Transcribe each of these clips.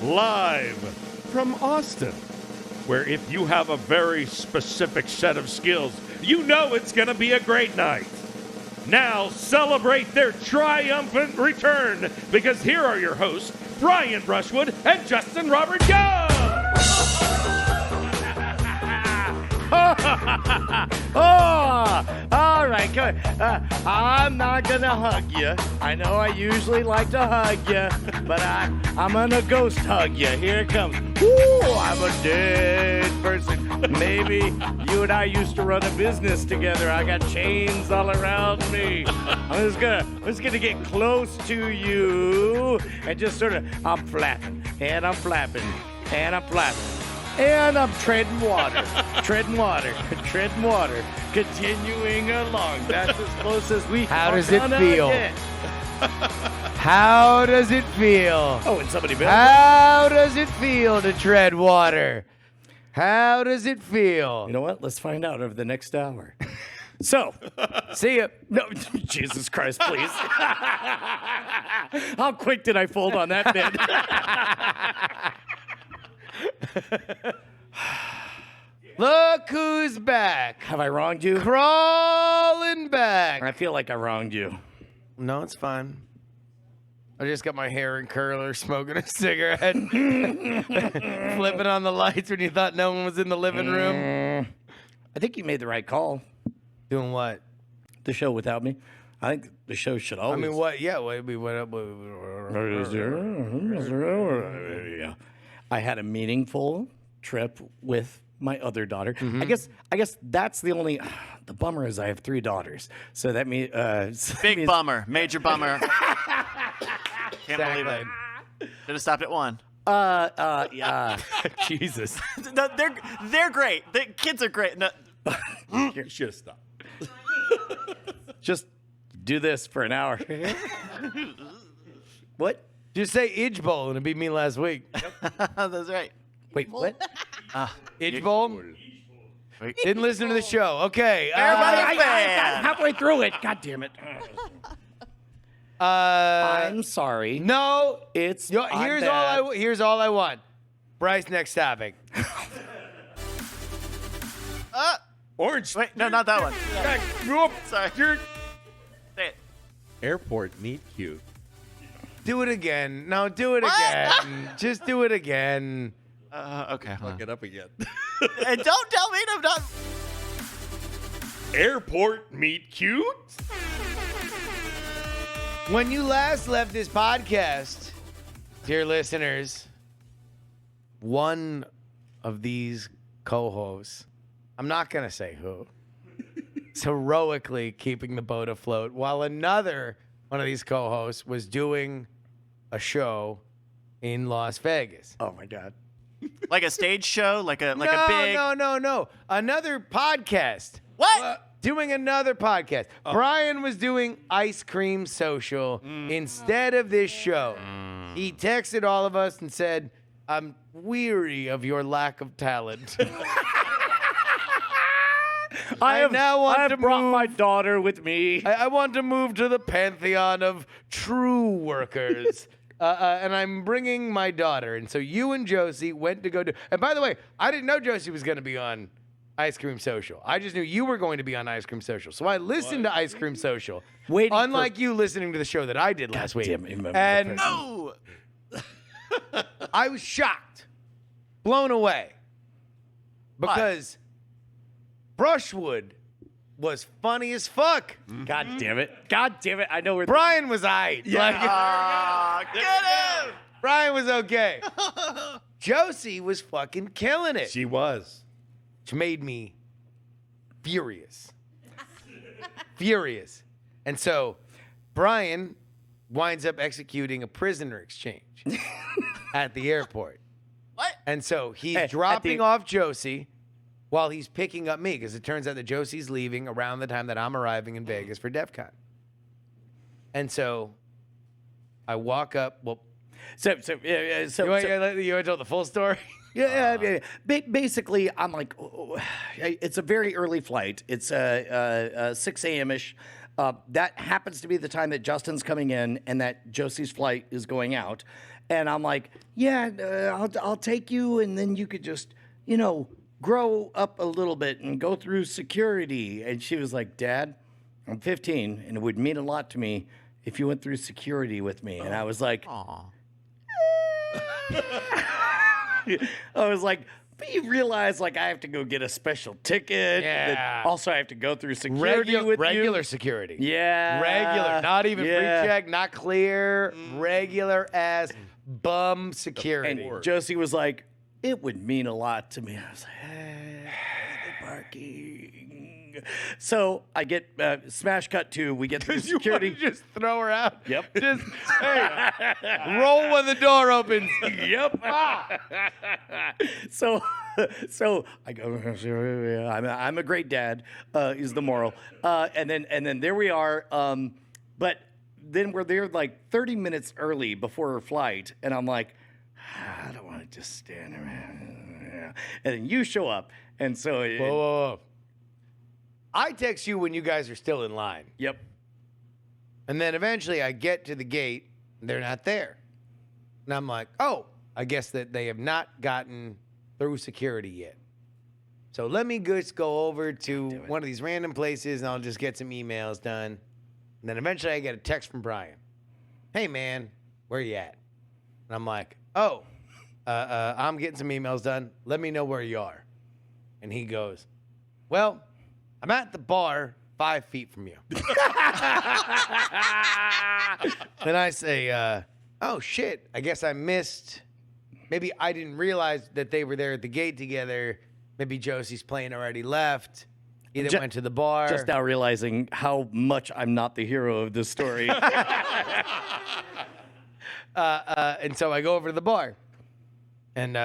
live from Austin, where if you have a very specific set of skills, you know it's going to be a great night. Now celebrate their triumphant return, because here are your hosts, Brian Brushwood and Justin Robert Young. Oh, all right, good. I'm not gonna hug you. I know I usually like to hug you, but I'm gonna ghost hug you. Here it comes. Ooh, I'm a dead person. Maybe you and I used to run a business together. I got chains all around me. I'm just gonna get close to you and just sort of, I'm flapping and I'm flapping and I'm flapping. And I'm treading water, treading water, continuing along. That's as close as we How does it feel? How does it feel? Oh, and somebody built How does it feel to tread water? How does it feel? You know what? Let's find out over the next hour. So, See ya. no, Jesus Christ, please. How quick did I fold on that bit? Look who's back. Have I wronged you? Crawling back. I feel like I wronged you. No, it's fine. I just got my hair in curler, smoking a cigarette, flipping on the lights when you thought no one was in the living room. I think you made the right call. Doing what? The show without me. I think the show should I always. mean, what? Yeah, what? Yeah. I had a meaningful trip with my other daughter. Mm-hmm. I guess that's the only. The bummer is I have 3 daughters, so that means Big bummer. Major bummer. Can't believe it. Should have stopped at 1. Yeah. Jesus. No, they're great. The kids are great. No, You should have stopped. Just do this for an hour. What? Just say Idge Bowl and it'd be me last week. that's right. Wait, what? Idge Bowl? Wait. Didn't listen to the show. Okay. Everybody I got halfway through it. God damn it. I'm sorry. No. It's Here's all I want. Bryce, next topic. Orange. Wait, no, not that one. Sorry. Say it. Airport meet cute. Do it again. No, do it again. Just do it again. Okay. hold on. Get up again. And don't tell me I'm not. Airport meet cute? When you last left this podcast, dear listeners, one of these co-hosts, I'm not going to say who, is heroically keeping the boat afloat, while another one of these co-hosts was doing a show in Las Vegas. Oh my God. Like a stage show? Like a big. No. Another podcast. What? Doing another podcast. Brian was doing Ice Cream Social instead of this show. He texted all of us and said, I'm weary of your lack of talent. I have brought move- my daughter with me. I want to move to the pantheon of true workers. And I'm bringing my daughter. And so you and Josie went to go do. And by the way, I didn't know Josie was going to be on Ice Cream Social. I just knew you were going to be on Ice Cream Social. So I listened to Ice Cream Social. Unlike you listening to the show that I did last week. And No. I was shocked, blown away. Because Brushwood was funny as fuck. God damn it. I know where. Brian was aight. Get him. Brian was okay. Josie was fucking killing it. She was. Which made me furious. Furious. And so Brian winds up executing a prisoner exchange at the airport. What? And so he's Hey, dropping off Josie while he's picking up me, because it turns out that Josie's leaving around the time that I'm arriving in Vegas for DEF CON. And so I walk up. Well, So you want to tell the full story? Yeah. Basically, I'm like, it's a very early flight. It's 6 a.m.-ish. That happens to be the time that Justin's coming in and that Josie's flight is going out. And I'm like, yeah, I'll take you, and then you could just, grow up a little bit and go through security. And she was like, Dad, I'm 15, and it would mean a lot to me if you went through security with me. And I was like, Aw. I was like, but you realize, like, I have to go get a special ticket. Yeah. Also, I have to go through security with regular you. security. Yeah. Regular. Not even Yeah. pre-check, not clear. Regular ass bum security. And Josie was like, it would mean a lot to me. I was like, hey, the parking. So I get smash cut to, we get to the security. You just throw her out. Yep. Just, hey, roll when the door opens. Yep. So I go, I'm a great dad, is the moral. And then there we are. But then we're there like 30 minutes early before her flight. And I'm like, I don't want to just stand around. And then you show up. And so, Whoa. I text you when you guys are still in line. Yep. And then eventually I get to the gate, and they're not there. And I'm like, oh, I guess that they have not gotten through security yet. So let me just go over to one of these random places, and I'll just get some emails done. And then eventually I get a text from Brian. Hey, man, where you at? And I'm like, oh, I'm getting some emails done. Let me know where you are. And he goes, well, I'm at the bar 5 feet from you. Then I say, oh, shit, I guess I missed. Maybe I didn't realize that they were there at the gate together. Maybe Josie's plane already left. Either went to the bar. Just now realizing how much I'm not the hero of this story. And so I go over to the bar. And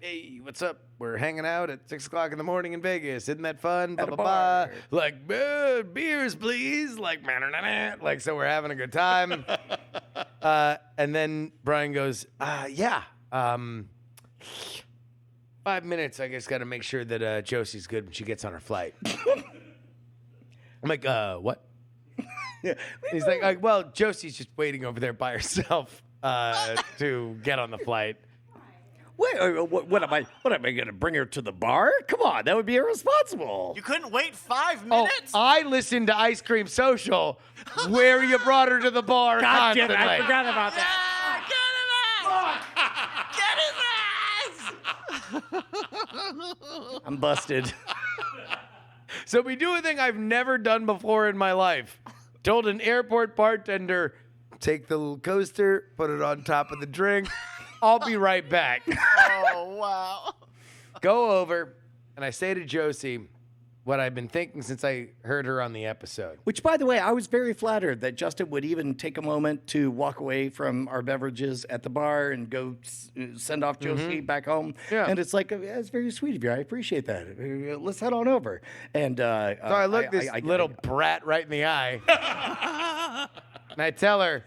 hey, what's up? We're hanging out at 6 o'clock in the morning in Vegas. Isn't that fun? Blah, blah, blah. Like, beers, please. Like, like, so we're having a good time. And then Brian goes, yeah. 5 minutes. I just got to make sure that Josie's good when she gets on her flight. I'm like, what? He's like, well, Josie's just waiting over there by herself to get on the flight. Wait, what am I going to bring her to the bar? Come on, that would be irresponsible. You couldn't wait 5 Oh, minutes? I listened to Ice Cream Social where you brought her to the bar God damn constantly. it, I forgot about that. Get his ass! I'm busted. So we do a thing I've never done before in my life. Told an airport bartender, take the little coaster, put it on top of the drink. I'll be right back. Oh, wow. Go over, and I say to Josie what I've been thinking since I heard her on the episode. Which, by the way, I was very flattered that Justin would even take a moment to walk away from our beverages at the bar and go send off Josie back home. Yeah. And it's like, it's very sweat of you. I appreciate that. Let's head on over. And So I look this little brat right in the eye, and I tell her,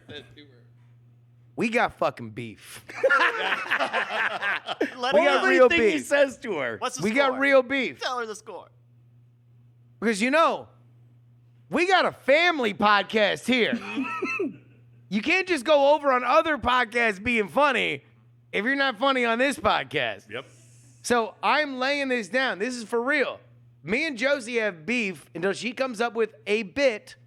we got fucking beef. Let We her got know. real everything he beef. says to her. What's the We score? got real beef. Tell her the score. Because, we got a family podcast here. You can't just go over on other podcasts being funny if you're not funny on this podcast. Yep. So I'm laying this down. This is for real. Me and Josie have beef until she comes up with a bit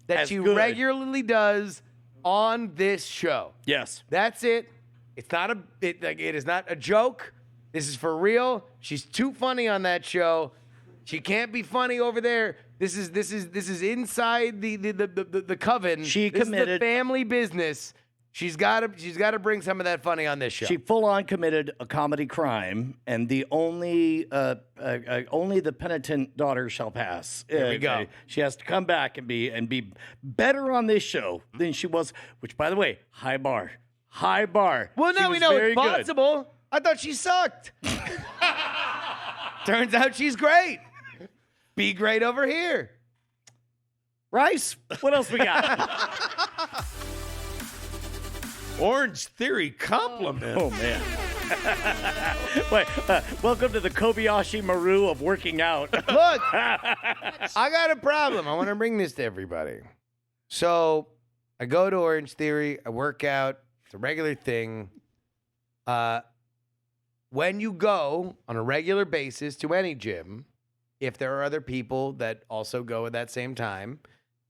that That's she good. regularly does on this show. Yes. That's it. It's not it is not a joke. This is for real. She's too funny on that show. She can't be funny over there. This is inside the coven. She This committed- is the family business. She's got to bring some of that funny on this show. She full on committed a comedy crime, and the only the penitent daughter shall pass. There we go. She has to come back and be better on this show than she was. Which, by the way, high bar. Well, She now we was know very it's good. possible. I thought she sucked. Turns out she's great. Be great over here. Rice, what else we got? Orange Theory compliment. Oh man. Wait, welcome to the Kobayashi Maru of working out. Look, I got a problem. I want to bring this to everybody. So I go to Orange Theory. I work out. It's a regular thing. When you go on a regular basis to any gym, if there are other people that also go at that same time,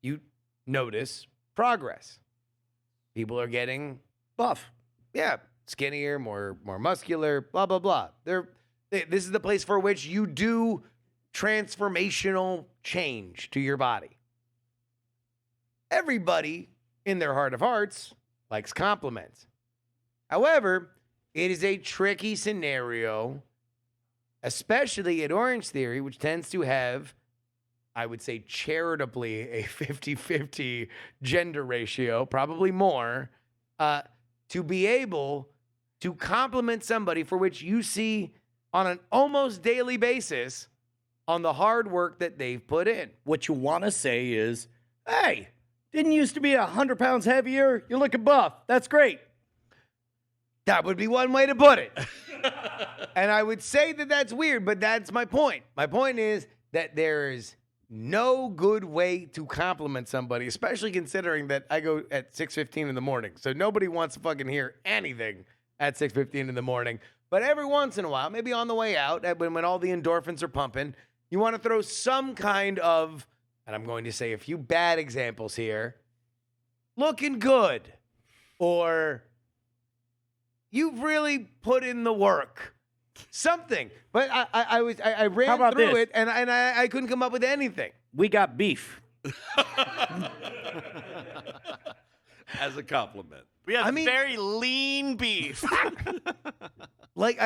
you notice progress. People are getting Buff. yeah, skinnier, more muscular, blah, blah, blah. This is the place for which you do transformational change to your body. Everybody, in their heart of hearts, likes compliments. However, it is a tricky scenario, especially at Orange Theory, which tends to have, I would say, charitably a 50-50 gender ratio, probably more, to be able to compliment somebody for which you see on an almost daily basis on the hard work that they've put in. What you want to say is, hey, didn't used to be 100 pounds heavier. You're looking buff. That's great. That would be one way to put it. And I would say that that's weird, but that's my point. My point is that there is no good way to compliment somebody, especially considering that I go at 6:15 in the morning. So nobody wants to fucking hear anything at 6:15 in the morning. But every once in a while, maybe on the way out, when all the endorphins are pumping, you want to throw some kind of, and I'm going to say a few bad examples here, looking good, or you've really put in the work. Something. But I ran through it and I couldn't come up with anything. We got beef. As a compliment. We have very lean beef. Like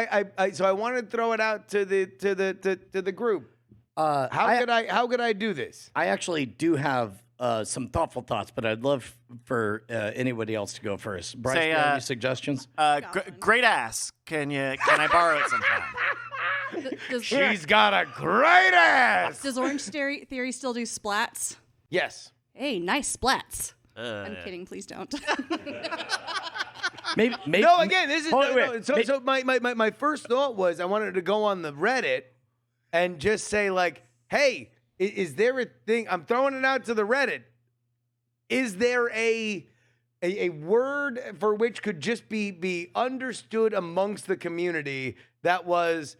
so I wanted to throw it out to the group. How could I do this? I actually do have some thoughtful thoughts, but I'd love for anybody else to go first. Bryce, Say, do you have any suggestions? Great ass. Can I borrow it sometime? She's got a great ass. Does Orange Theory still do splats? Yes. Hey, nice splats. I'm kidding. Please don't. Maybe, No, again, this is wait. so my first thought was I wanted to go on the Reddit and just say like, hey, is there a thing? I'm throwing it out to the Reddit. Is there a word for which could just be understood amongst the community that was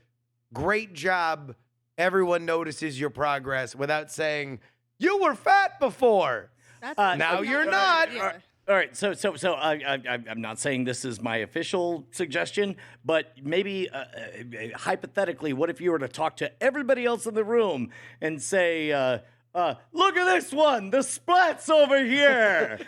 great job, everyone notices your progress without saying, you were fat before. Now you're not. Yeah. All right, so I'm not saying this is my official suggestion, but maybe hypothetically, what if you were to talk to everybody else in the room and say, look at this one, the splats over here.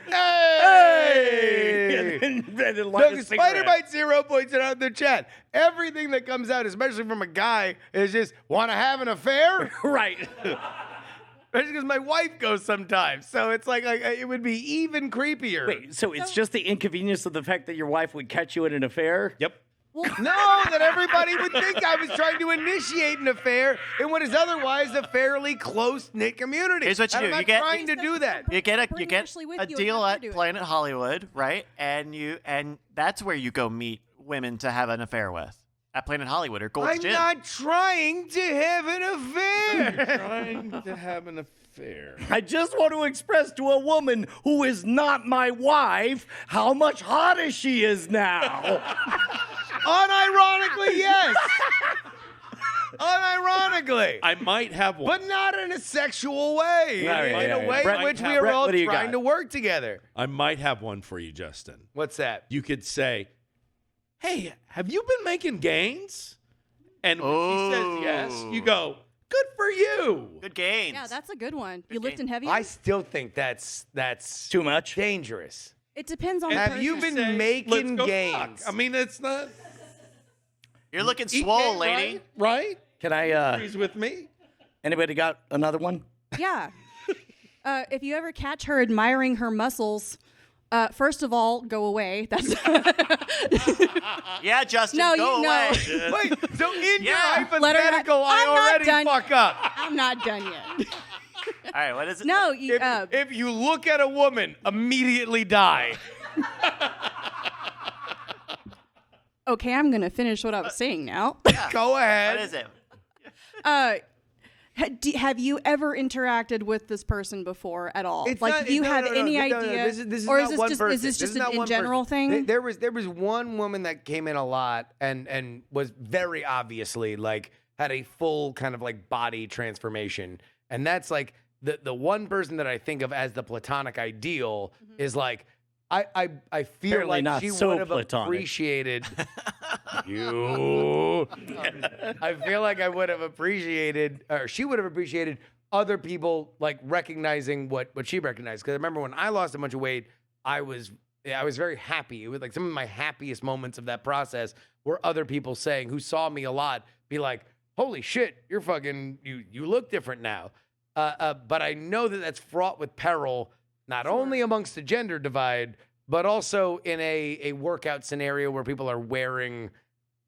Hey! And then Look, light a Spider cigarette. Bite Zero points it out in the chat. Everything that comes out, especially from a guy, is just, want to have an affair? Right. That's because my wife goes sometimes. So it's like it would be even creepier. Wait, so it's just the inconvenience of the fact that your wife would catch you in an affair? Yep. No, that everybody would think I was trying to initiate an affair in what is otherwise a fairly close-knit community. Here's what you And do. I'm You not get- trying to do that. You get Bring a Ashley with you and deal have her at do it. Planet Hollywood, right? And that's where you go meet women to have an affair with. At Planet Hollywood or Gold's I'm Gym. not trying to have an affair. Trying to have an affair. I just want to express to a woman who is not my wife how much hotter she is now. Unironically, yes. Unironically. I might have one. But not in a sexual way. Yeah, in yeah, a yeah. way Brett, in which we Brett, are all what do you trying got? to work together. I might have one for you, Justin. What's that? You could say, hey, have you been making gains? And when she says yes, you go, good for you. Good gains. Yeah, that's a good one. You lifting heavy? I still think that's Too much? dangerous. It depends on the Have person. you been Say, making let's go gains? fuck. I mean, it's not. You're looking Eat swole, me, lady. Right? Can I, Agrees with me. anybody got another one? Yeah. If you ever catch her admiring her muscles, first of all, go away. That's Yeah, Justin, No, go you know. away. Wait, so in your Yeah. Let her hypothetical, I I'm not already done. fuck up. I'm not done yet. All right, what is it? No, you. If you look at a woman, immediately die. Okay, I'm going to finish what I was saying now. Go ahead. What is it? Have you ever interacted with this person before at all? It's like, not- do you no, have no, no, any no, idea? no, this is or not is this one just person. is this This just is not an in one general person. thing? There was one woman that came in a lot and was very obviously like had a full kind of like body transformation, and that's like the one person that I think of as the platonic ideal is like I feel Apparently like not she so would have platonic. appreciated you. I feel like I would have appreciated, or she would have appreciated other people like recognizing what she recognized. Because I remember when I lost a bunch of weight, I was very happy. It was like some of my happiest moments of that process were other people saying, who saw me a lot, be like, "Holy shit, you're fucking you look different now." But I know that that's fraught with peril, not only amongst the gender divide, but also in a workout scenario where people are wearing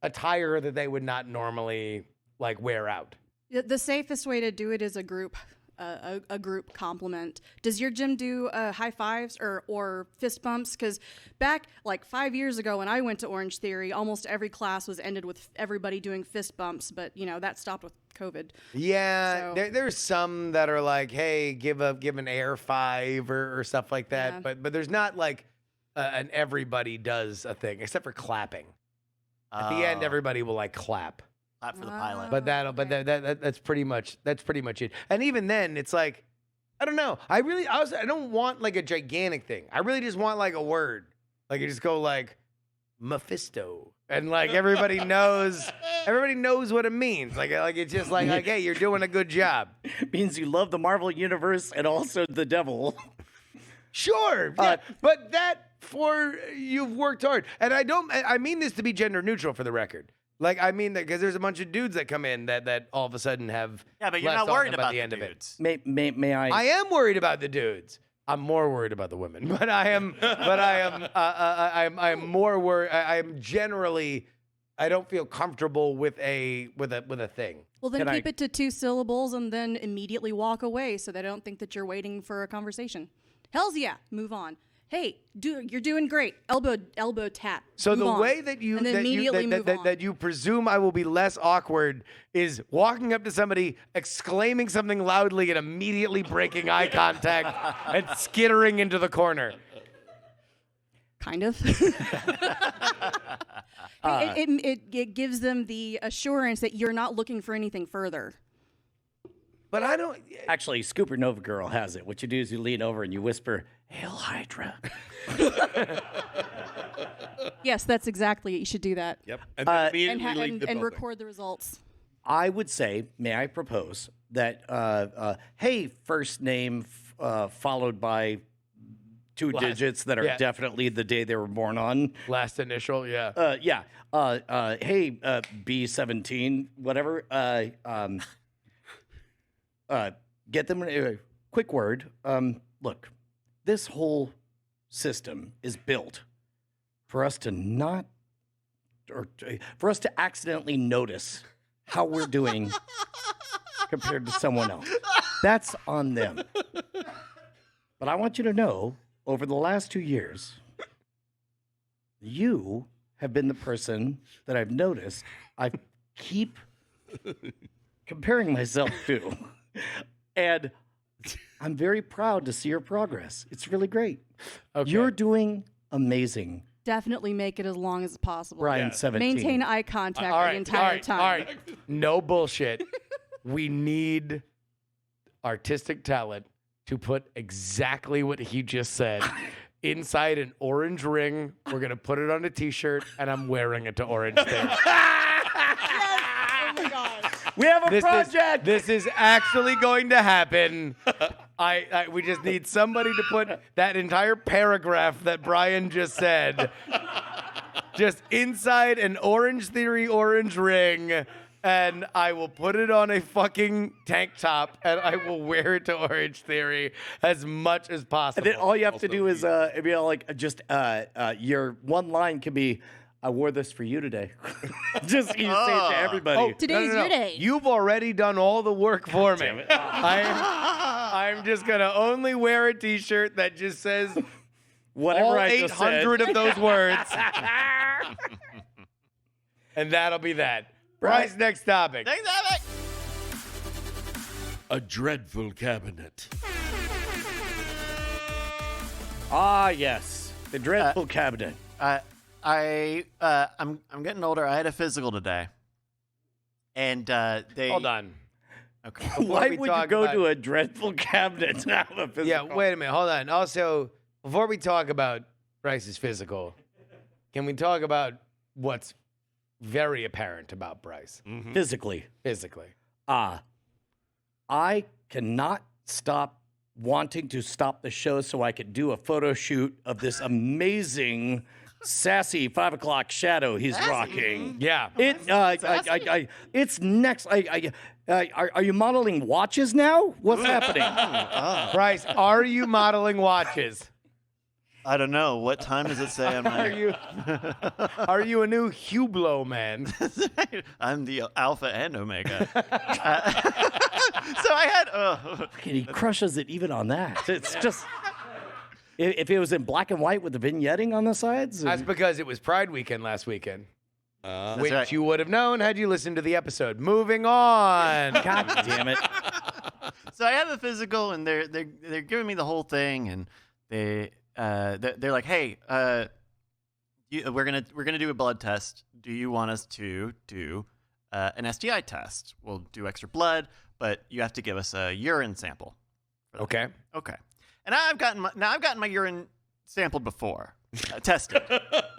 attire that they would not normally like wear out. The safest way to do it is a group compliment. Does your gym do high fives or fist bumps? Because back like 5 years ago when I went to Orange Theory, almost every class was ended with everybody doing fist bumps, but that stopped with COVID. Yeah, So- there's some that are like, hey, give an air five or stuff like that. Yeah. But there's not like an everybody does a thing except for clapping. At the end, everybody will like clap. Clap for the pilot. But that's pretty much it. And even then, it's like, I don't know. I don't want like a gigantic thing. I really just want like a word. Like you just go like Mephisto, and like everybody knows what it means. Like it's just like hey, you're doing a good job. Means you love the Marvel universe and also the devil. Sure, yeah, but that for you've worked hard, and I mean this to be gender neutral for the record. Like, I mean, because there's a bunch of dudes that come in that all of a sudden have. Yeah, but you're left not on worried them at about the the end of it. dudes. May I? I am worried about the dudes. I'm more worried about the women, but I am more worried. I am generally. I don't feel comfortable with a thing. Well, then Can keep I- it to 2 syllables and then immediately walk away so they don't think that you're waiting for a conversation. Hells yeah, move on. Hey, you're doing great. Elbow tap. So Move the on. way that you and then immediately move on. that you presume I will be less awkward is walking up to somebody, exclaiming something loudly, and immediately breaking eye contact and skittering into the corner. Kind of. It gives them the assurance that you're not looking for anything further. But I don't. Actually, Scooper Nova Girl has it. What you do is you lean over and you whisper, "Hail Hydra." Yes, that's exactly it. You should do that. Yep. And then And, immediately leave the building. record the results. I would say, may I propose that, hey, first name followed by 2 digits that are yeah. definitely the day they were born on. Last initial, yeah. Hey, B17, whatever. Get them a quick word. Look, this whole system is built for us to not, or for us to accidentally notice how we're doing compared to someone else. That's on them. But I want you to know, over the last 2 years, you have been the person that I've noticed I keep comparing myself to. And I'm very proud to see your progress. It's really great. Okay. You're doing amazing, Definitely make it as long as possible. Brian 17. Maintain eye contact All the right, entire time. All right. No bullshit. We need artistic talent to put exactly what he just said inside an orange ring. We're going to put it on a T-shirt, and I'm wearing it to Orange Theory. We have a project. This is actually going to happen. We just need somebody to put that entire paragraph that Brian just said just inside an Orange Theory orange ring, and I will put it on a fucking tank top, and I will wear it to Orange Theory as much as possible. And then all you have to do is, your one line can be, "I wore this for you today." Just you say it to everybody. Today's your day. You've already done all the work for me. I'm just gonna only wear a T-shirt that just says Whatever all I just said. 800 of those words. And that'll be that. Bryce, next topic. Thanks, Alec. A dreadful cabinet. Ah, yes. The dreadful cabinet. I'm getting older. I had a physical today, and they Hold on. Okay. Why we would you talk go about- to a dreadful cabinet to have a physical? Yeah, wait a minute. Hold on. Also, before we talk about Bryce's physical, can we talk about what's very apparent about Bryce Physically. physically? I cannot stop wanting to stop the show so I could do a photo shoot of this amazing, sassy 5 o'clock shadow he's rocking. Yeah. It's next. Are you modeling watches now? What's happening? Bryce, are you modeling watches? I don't know. What time does it say on my? Are you a new Hublot man? I'm the Alpha and Omega. So I had. And he crushes it even on that. It's just. If it was in black and white with the vignetting on the sides. That's because it was Pride weekend last weekend. Which right. you would have known had you listened to the episode. Moving on. God damn it. So I have a physical, and they're giving me the whole thing, and they're like, hey, we're gonna do a blood test. Do you want us to do an STI test? We'll do extra blood, but you have to give us a urine sample. Okay. Okay. And I've gotten my urine sampled before, tested.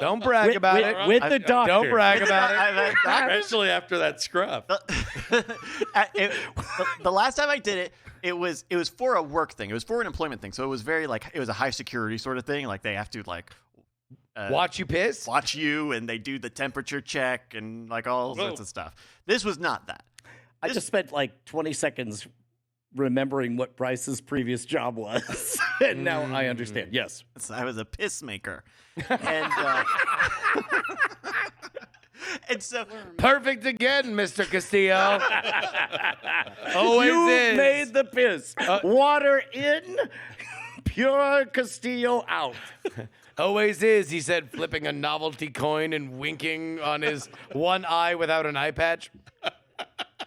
Don't brag about it. With the doctor. Don't brag about it. Especially after that scruff. The last time I did it, it was for a work thing. It was for an employment thing. So it was very it was a high security sort of thing. Like they have to Watch you piss? watch you, and they do the temperature check and all sorts of stuff. This was not that. I just spent 20 seconds remembering what Bryce's previous job was. And now I understand. Yes. I was a piss maker. And and so Perfect again, Mr. Castillo. Always You is. made the piss. Water in, pure Castillo out. Always is, he said, flipping a novelty coin and winking on his one eye without an eye patch.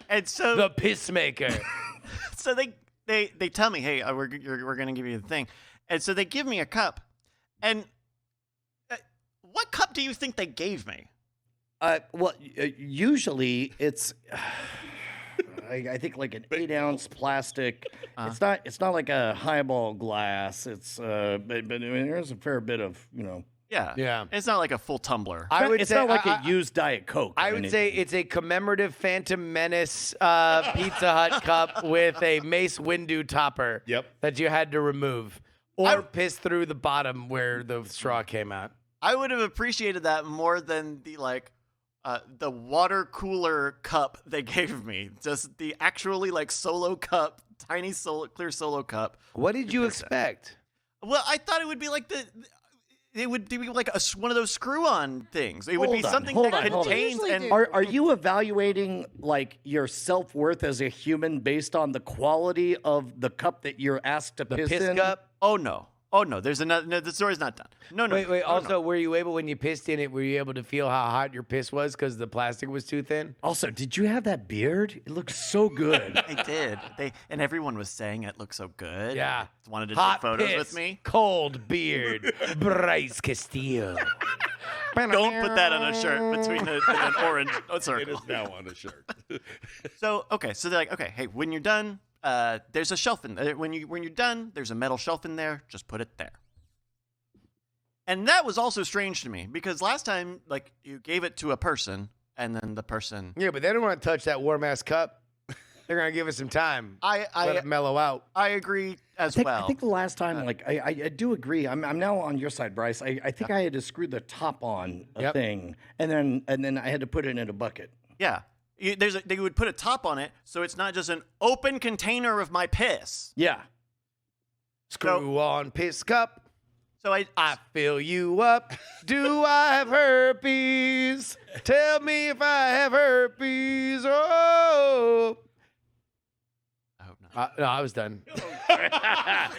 and so The piss maker. so they tell me, hey, we're going to give you the thing. And so they give me a cup. And what cup do you think they gave me? Usually it's, I think an 8-ounce plastic. It's not like a highball glass. It's but there's a fair bit of Yeah. Yeah. It's not like a full tumbler. It's not like a used Diet Coke. I would say it's a commemorative Phantom Menace Pizza Hut cup with a Mace Windu topper. Yep. That you had to remove or piss through the bottom where the straw came out. I would have appreciated that more than the water cooler cup they gave me. Just the actually solo cup, tiny clear solo cup. What did you expect? Well, I thought it would be it would be like one of those screw-on things. It would be Hold on, something hold that on, hold on. contains Usually and do. Are you evaluating your self-worth as a human based on the quality of the cup that you're asked to piss Piss in? cup? oh no. There's another. No, the story's not done. No. Wait. no, Also, no. were you able, when you pissed in it, were you able to feel how hot your piss was because the plastic was too thin? Also, did you have that beard? It looks so good. I did. And everyone was saying it looked so good. Yeah. Wanted to Hot take photos piss, with me. cold beard, Bryce Castillo. Don't put that on a shirt between an orange circle. It is now on a shirt. So they're like, okay, hey, when you're done, there's a shelf in there. When you're done, there's a metal shelf in there. Just put it there. And that was also strange to me because last time, you gave it to a person, and then the person. Yeah, but they don't want to touch that warm ass cup. They're gonna give it some time. Let I it mellow out. I agree as I well. think the last time, I do agree. I'm now on your side, Bryce. I think I had to screw the top on a Yep. thing, and then I had to put it in a bucket. Yeah. They would put a top on it, so it's not just an open container of my piss. Yeah. Screw on piss cup. So I fill you up. Do I have herpes? Tell me if I have herpes. Oh. I hope not. No, I was done. I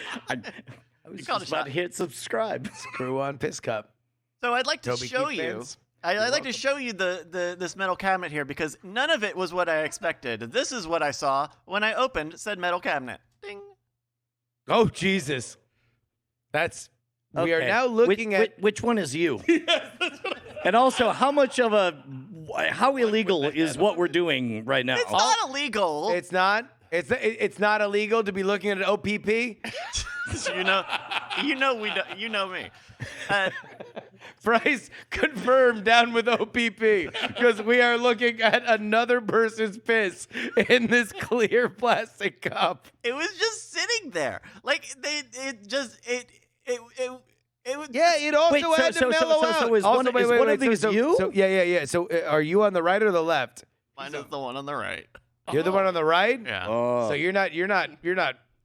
was called just a about shot. to hit subscribe. Screw on piss cup. So I'd like to Toby show Keith you fans? I'd like to show you this metal cabinet here because none of it was what I expected. This is what I saw when I opened said metal cabinet. Ding. Oh, Jesus. We are Okay. now looking at. Which one is you? And also, how illegal is what we're doing right now? It's not illegal. It's not. It's not illegal to be looking at an OPP. you know me. Bryce confirmed down with OPP because we are looking at another person's piss in this clear plastic cup. It was just sitting there. Like it was. Yeah, it also Wait, had to mellow out. So is Also, one of these you? So, yeah. So are you on the right or the left? Mine is the one on the right. You're the one on the right. Yeah. Oh. So you're not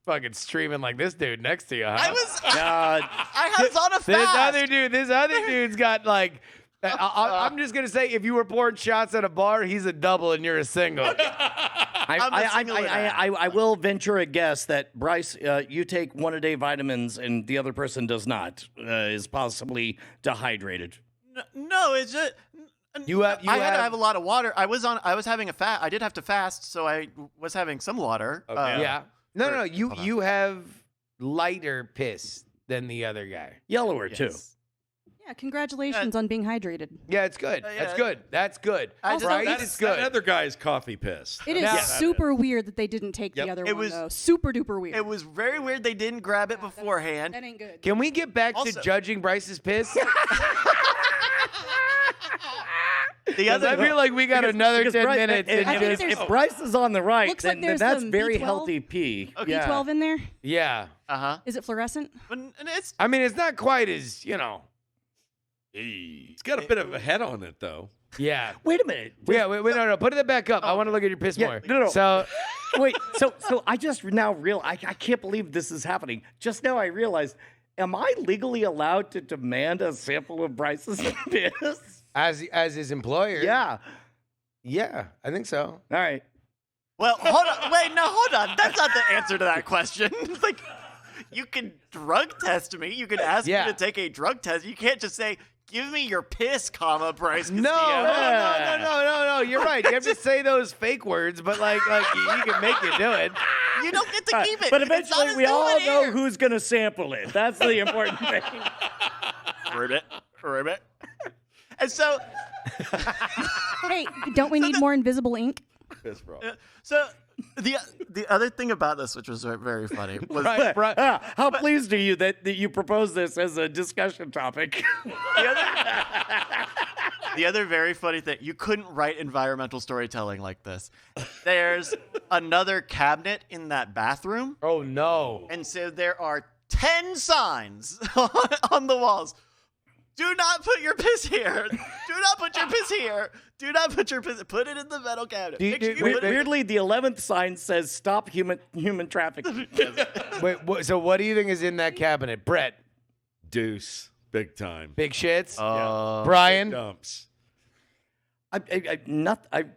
fucking streaming like this dude next to you, huh? I was. God. I was on a fast. This other dude's got like. I'm just gonna say, if you were pouring shots at a bar, he's a double and you're a single. I will venture a guess that Bryce, you take 1-a-day vitamins and the other person does not, is possibly dehydrated. No, it's just. I had to have a lot of water. I was having a fast. I did have to fast, so I was having some water. Okay. Yeah. No. You have lighter piss than the other guy. Yellower, too. Yeah, congratulations on being hydrated. Yeah, it's good. That's good. That's good. Also, Right? it's It's good. That other guy's coffee piss. It is super weird that they didn't take the other It one, was- though. Super duper weird. It was very weird they didn't grab it beforehand. That ain't good. Can we get back to Also- judging Bryce's piss? The I feel like we got another 10 minutes. If, and think just- there's- if Bryce is on the right, Looks like then there's that's some very B12. healthy pee. Okay. Yeah. B12 in there? yeah. Is it fluorescent? And it's I mean, it's not quite as, It's got a bit of a head on it, though. Yeah. Wait a minute. Yeah, wait, no. Put it back up. I want to look at your piss more. no. So, Wait, so I just now realize, I can't believe this is happening. Just now I realized, am I legally allowed to demand a sample of Bryce's piss? as his employer. Yeah. Yeah, I think so. All right. well. Hold on. Wait, no, hold on. That's not the answer to that question. It's like you can drug test me. You can ask me to take a drug test. You can't just say, "Give me your piss, comma Bryce." No, Castillo." no. You're right. You have to say those fake words, but like you can make you do it. You don't get to keep it. But It's not eventually a we all know souvenir. who's going to sample it. That's the important thing. Ribbit. And so, Hey, don't we need more invisible ink? Piss, bro. so the other thing about this, which was very funny, was Right. How pleased are you that you propose this as a discussion topic? the other very funny thing. You couldn't write environmental storytelling like this. There's another cabinet in that bathroom, Oh no. and so there are 10 signs on the walls. Do not put your piss here. Do not put your piss here. Do not put your piss. Put it in the metal cabinet. Make sure you put it- Weirdly, the 11th sign says "Stop human trafficking." Wait, so what do you think is in that cabinet? Brett, Deuce. Big time. big shits. Uh, Brian, Dumps.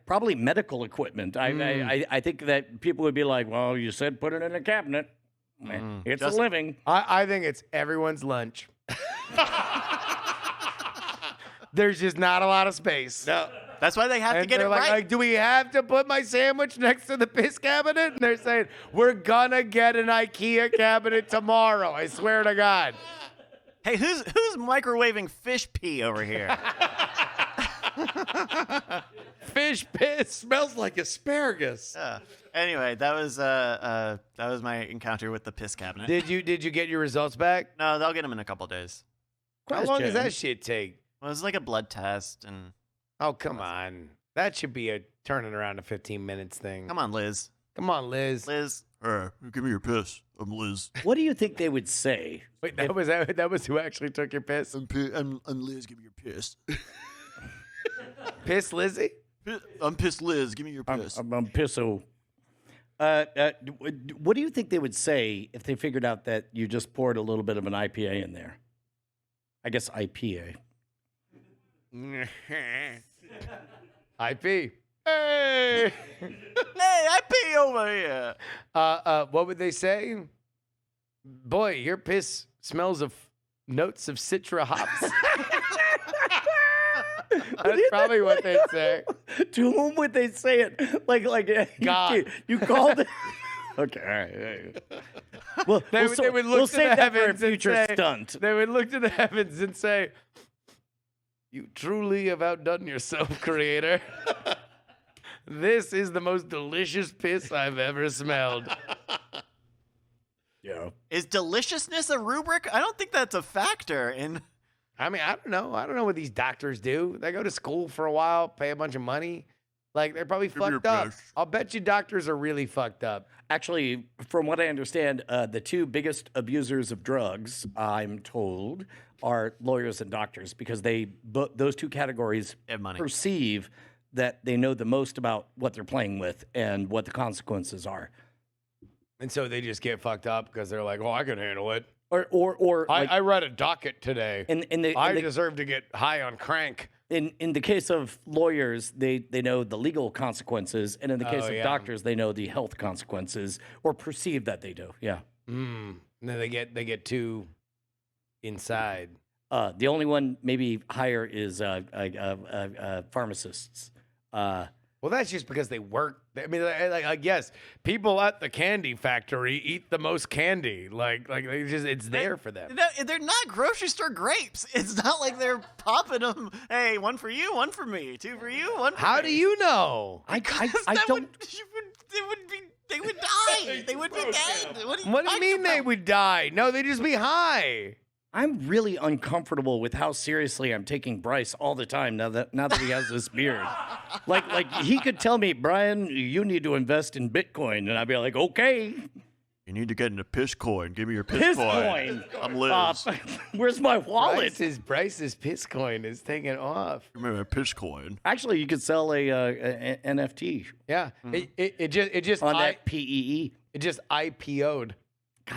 Probably medical equipment. I think that people would be like, "Well, you said put it in a cabinet. It's a living." I think it's everyone's lunch. There's just not a lot of space. Now, That's why they have to And get it they're right. like, do we have to put my sandwich next to the piss cabinet? And they're saying, we're gonna get an IKEA cabinet tomorrow. I swear to God. Hey, who's microwaving fish pee over here? Fish piss. smells like asparagus. Anyway, that was my encounter with the piss cabinet. Did you get your results back? No, they'll get them in a couple days. How long does that shit take? Well, it was like a blood test, and Oh, come on. That should be a turning around to 15 minutes thing. come on, Liz. Come on, Liz. Liz, give me your piss. I'm Liz. What do you think they would say? Wait, that was who actually took your piss? I'm Liz. Give me your piss. Piss Lizzie? I'm pissed, Liz. Give me your I'm piss. pisso. What do you think they would say if they figured out that you just poured a little bit of an IPA in there? I guess IPA. IP. Hey! Hey, I pee over here. What would they say? Boy, your piss smells of notes of Citra hops. That's probably what they'd say. To whom would they say it? Like God. You called it. Okay, all right. Well, They would look to save the that for a heavens and future say, stunt. They would look to the heavens and say, "You truly have outdone yourself, Creator. This is the most delicious piss I've ever smelled." Yeah. Is deliciousness a rubric? I don't think that's a factor in. I mean, I don't know. I don't know what these doctors do. They go to school for a while, pay a bunch of money. Like, they're probably fucked up. I'll bet you doctors are really fucked up. Actually, from what I understand, the two biggest abusers of drugs, I'm told, are lawyers and doctors because those two categories Have money. perceive that they know the most about what they're playing with and what the consequences are. And so they just get fucked up because they're like, "Oh, I can handle it. Or I read a docket today. I the, deserve to get high on crank." in the case of lawyers, they know the legal consequences, and in the case of yeah. doctors, they know the health consequences or perceive that they do. Yeah. And then they get too inside. The only one maybe higher is pharmacists. Well, that's just because they work. I mean, I guess people at the candy factory eat the most candy. Like they just, it's there for them. They're not grocery store grapes. It's not like they're popping them. Hey, one for you, one for me, two for you, one for me. How do you know? I That don't. they would die. They would be dead. What What do you mean they would die? No, they'd just be high. I'm really uncomfortable with how seriously I'm taking Bryce all the time now that he has this beard. like he could tell me, Brian, you need to invest in Bitcoin, and I'd be like, okay. You need to get into piss coin. Give me your piss Coin. I'm Liz. Where's my wallet? Bryce's piss coin is taking off. Give me my piss coin. Actually, you could sell a NFT Yeah, it just on that PEE. It just IPO'd.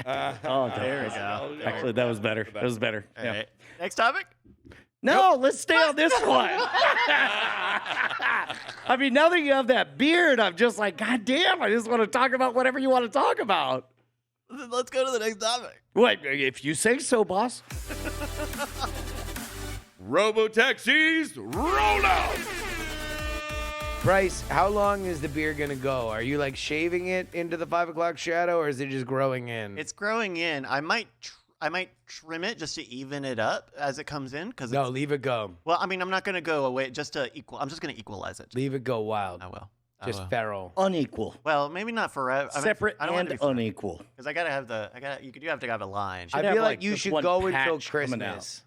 Oh, there we go. Actually, that was better. That was better. All Yeah. right. Next topic. No, let's stay on this one. I mean, now that you have that beard, I'm just like, God damn, I just want to talk about whatever you want to talk about. Let's go to the next topic. What, if you say so, boss. Robotaxis, roll out! Bryce, how long is the beard gonna go? Are you like shaving it into the 5 o'clock shadow, or is it just growing in? It's growing in. I might trim it just to even it up as it comes in. No, leave it go. Well, I mean, I'm not gonna go away just to equal. I'm just gonna equalize it. Leave it go wild. I will. Just feral. Unequal. Well, maybe not forever. Separate and unequal. Because I gotta have the. You do have to have a line. I have, feel like, like you just should one go until patch coming Christmas.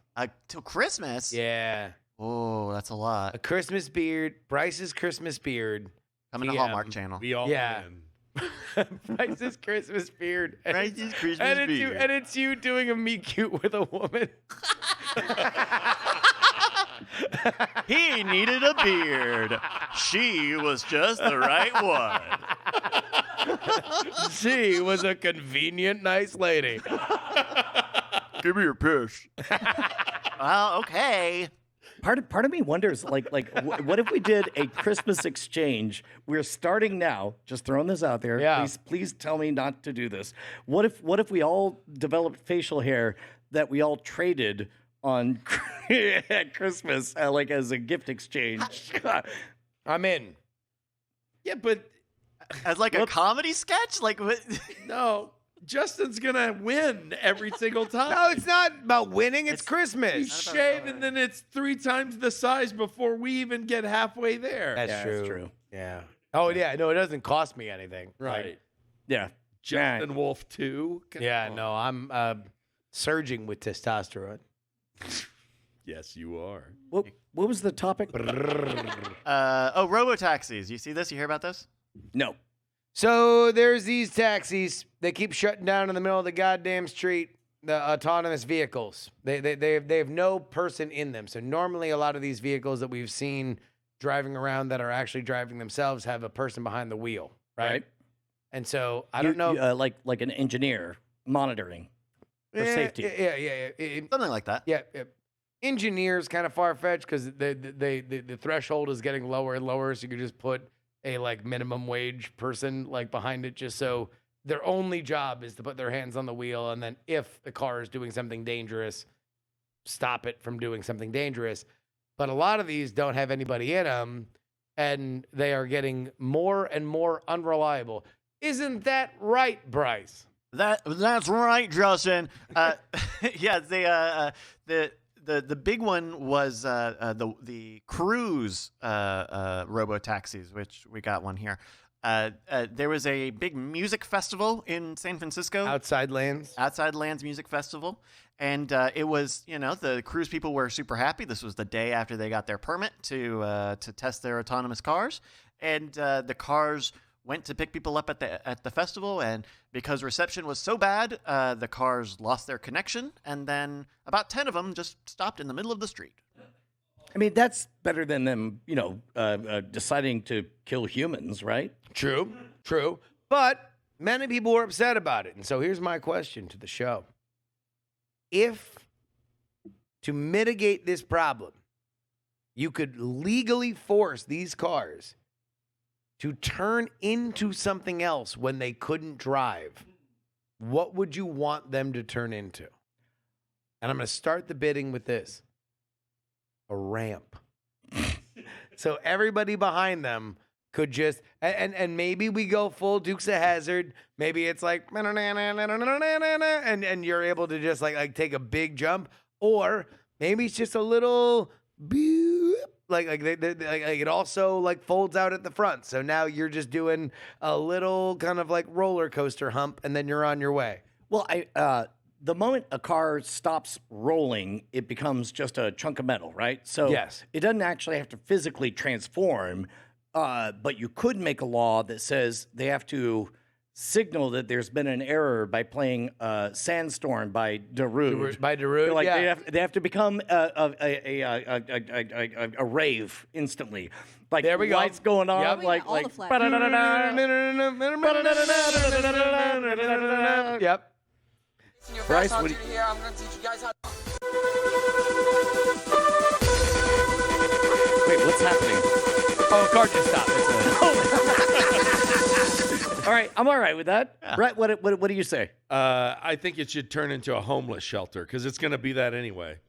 Till Christmas. Yeah. Oh, that's a lot. A Christmas beard. Bryce's Christmas beard. Coming to PM. Hallmark Channel. We all Yeah. win. Bryce's Christmas beard. And Bryce's it's- Christmas and it's beard. and it's you doing a meet cute with a woman. He needed a beard. She was just the right one. She was a convenient, nice lady. Give me your piss. Well, okay. Part of me wonders, what if we did a Christmas exchange? We're starting now. Just throwing this out there. Yeah. Please tell me not to do this. What if we all developed facial hair that we all traded on at Christmas, like as a gift exchange? I'm in. Yeah, but As like a comedy sketch? Like what? no, Justin's gonna win every single time. No, it's not about winning. It's You Christmas. shave and then it's 3 times the size before we even get halfway there. That's true. That's true. Yeah. Oh, yeah. No, it doesn't cost me anything. right. Like, Yeah. Justin Wolf 2. Come yeah, on. no, I'm surging with testosterone. Yes, you are. What was the topic? Robotaxis. You see this? You hear about this? No. So there's these taxis. They keep shutting down in the middle of the goddamn street. The autonomous vehicles. They have no person in them. So normally a lot of these vehicles that we've seen driving around that are actually driving themselves have a person behind the wheel, right? And so I don't know. Like an engineer monitoring for safety. Yeah. Something like that. Yeah. Engineers kind of far fetched because the threshold is getting lower and lower. So you could just put a like minimum wage person like behind it, just so their only job is to put their hands on the wheel, and then if the car is doing something dangerous, stop it from doing something dangerous. but a lot of these don't have anybody in them, and they are getting more and more unreliable. Isn't that right, Bryce? That's right, Justin. Yeah, the big one was the cruise Robotaxis, which we got one here. There was a big music festival in San Francisco. Outside Lands Music Festival. And it was, the cruise people were super happy. This was the day after they got their permit to test their autonomous cars. And the cars went to pick people up at the festival. And because reception was so bad, the cars lost their connection. And then about 10 of them just stopped in the middle of the street. I mean, that's better than them, deciding to kill humans, right? True. But many people were upset about it. And so here's my question to the show. If, to mitigate this problem, you could legally force these cars to turn into something else when they couldn't drive, what would you want them to turn into? And I'm going to start the bidding with this. A ramp. So everybody behind them could just, and maybe we go full Dukes of Hazzard. Maybe it's like, and you're able to just like take a big jump. Or maybe it's just a little, like it also like folds out at the front. So now you're just doing a little kind of like roller coaster hump, and then you're on your way. Well, the moment a car stops rolling, it becomes just a chunk of metal, right? So yes. It doesn't actually have to physically transform, but you could make a law that says they have to signal that there's been an error by playing Sandstorm by Darude. By Darude, like yeah. They have to become a rave instantly. Like there we go. Lights going on, Yep. like all the flags. Yep. Bryce, what do you... I'm going to teach you guys how. Wait, what's happening? Oh, the car just stopped. All right, I'm all right with that. Yeah. Right? What do you say? I think it should turn into a homeless shelter because it's going to be that anyway.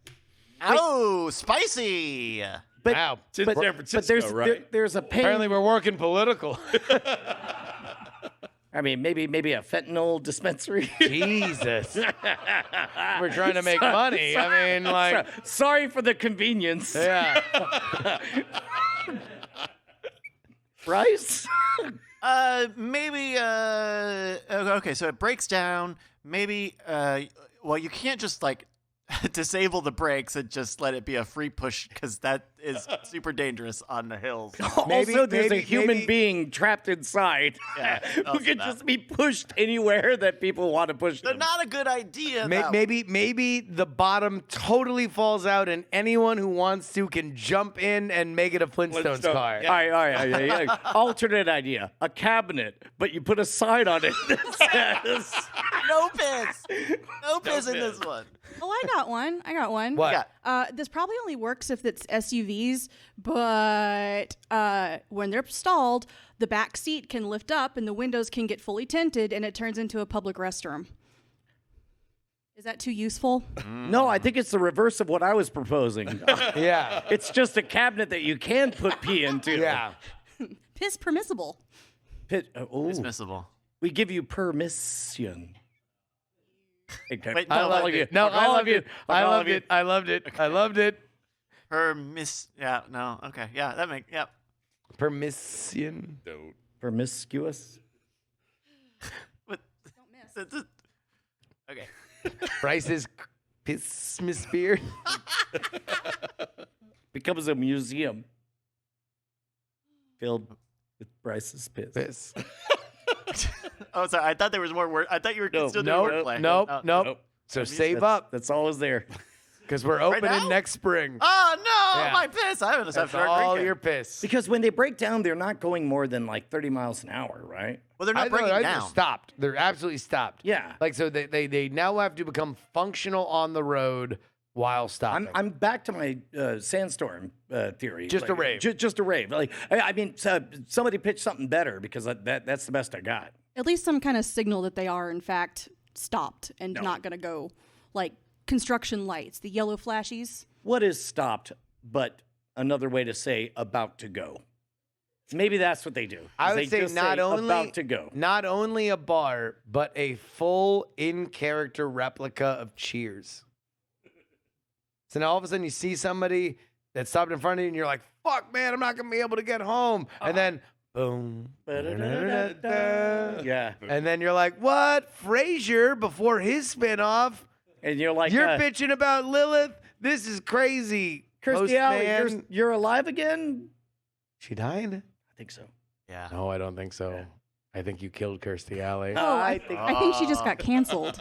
Oh, spicy! But, wow, it's in San Francisco, right? There's a pain. Apparently, we're working political. I mean, maybe a fentanyl dispensary. Jesus. We're trying to make money. I mean, like... Sorry for the convenience. Yeah. Bryce? Maybe, okay, so it breaks down. Maybe, well, you can't just, like, disable the brakes and just let it be a free push because that is super dangerous on the hills. Also, there's a human being trapped inside who can just be pushed anywhere that people want to push them. Not a good idea. Maybe the bottom totally falls out and anyone who wants to can jump in and make it a Flintstones car. Yeah. All right. Alternate idea. A cabinet, but you put a sign on it that says... No piss. No piss in this one. Oh, I got one. What? This probably only works if it's SUVs, but when they're stalled, the back seat can lift up and the windows can get fully tinted and it turns into a public restroom. Is that too useful? No, I think it's the reverse of what I was proposing. Yeah. It's just a cabinet that you can put pee into. Yeah. Piss permissible. Dismissible. We give you permission. Wait, I loved it. No, I loved it. I loved it. I loved it. I loved it. Yeah, no, okay. Yeah, that makes, yeah. Permission. Promiscuous. What? Don't miss. Okay. Bryce's pissmosphere. Becomes a museum filled with Bryce's piss. Oh, sorry. I thought there was more word. I thought you were still doing wordplay. Nope. So save up That's always there. because we're opening now? next spring. Oh no, Yeah. my piss! I haven't That's started all drinking. your piss. Because when they break down, they're not going more than like 30 miles an hour, right? Well, they're not breaking They're down. stopped. They're absolutely stopped. Yeah. Like so, they now have to become functional on the road while stopping. I'm back to my sandstorm theory. Just a rave. Just a rave. Like I mean, somebody pitch something better because that's the best I got. At least some kind of signal that they are, in fact, stopped and not going to go like construction lights, the yellow flashies. What is stopped but another way to say about to go. Maybe that's what they do. I They would say just not only about to go. not only a bar, but a full in-character replica of Cheers. So now all of a sudden you see somebody that stopped in front of you and you're like, fuck, man, I'm not going to be able to get home. And then, boom. Yeah. And then you're like, what? Frasier before his spinoff? And you're like, You're bitching about Lilith? This is crazy. Kirstie Alley, Postman. you're alive again? She died? I think so. Yeah. No, I don't think so. I think you killed Kirstie Alley. Oh, I think I think she just got canceled.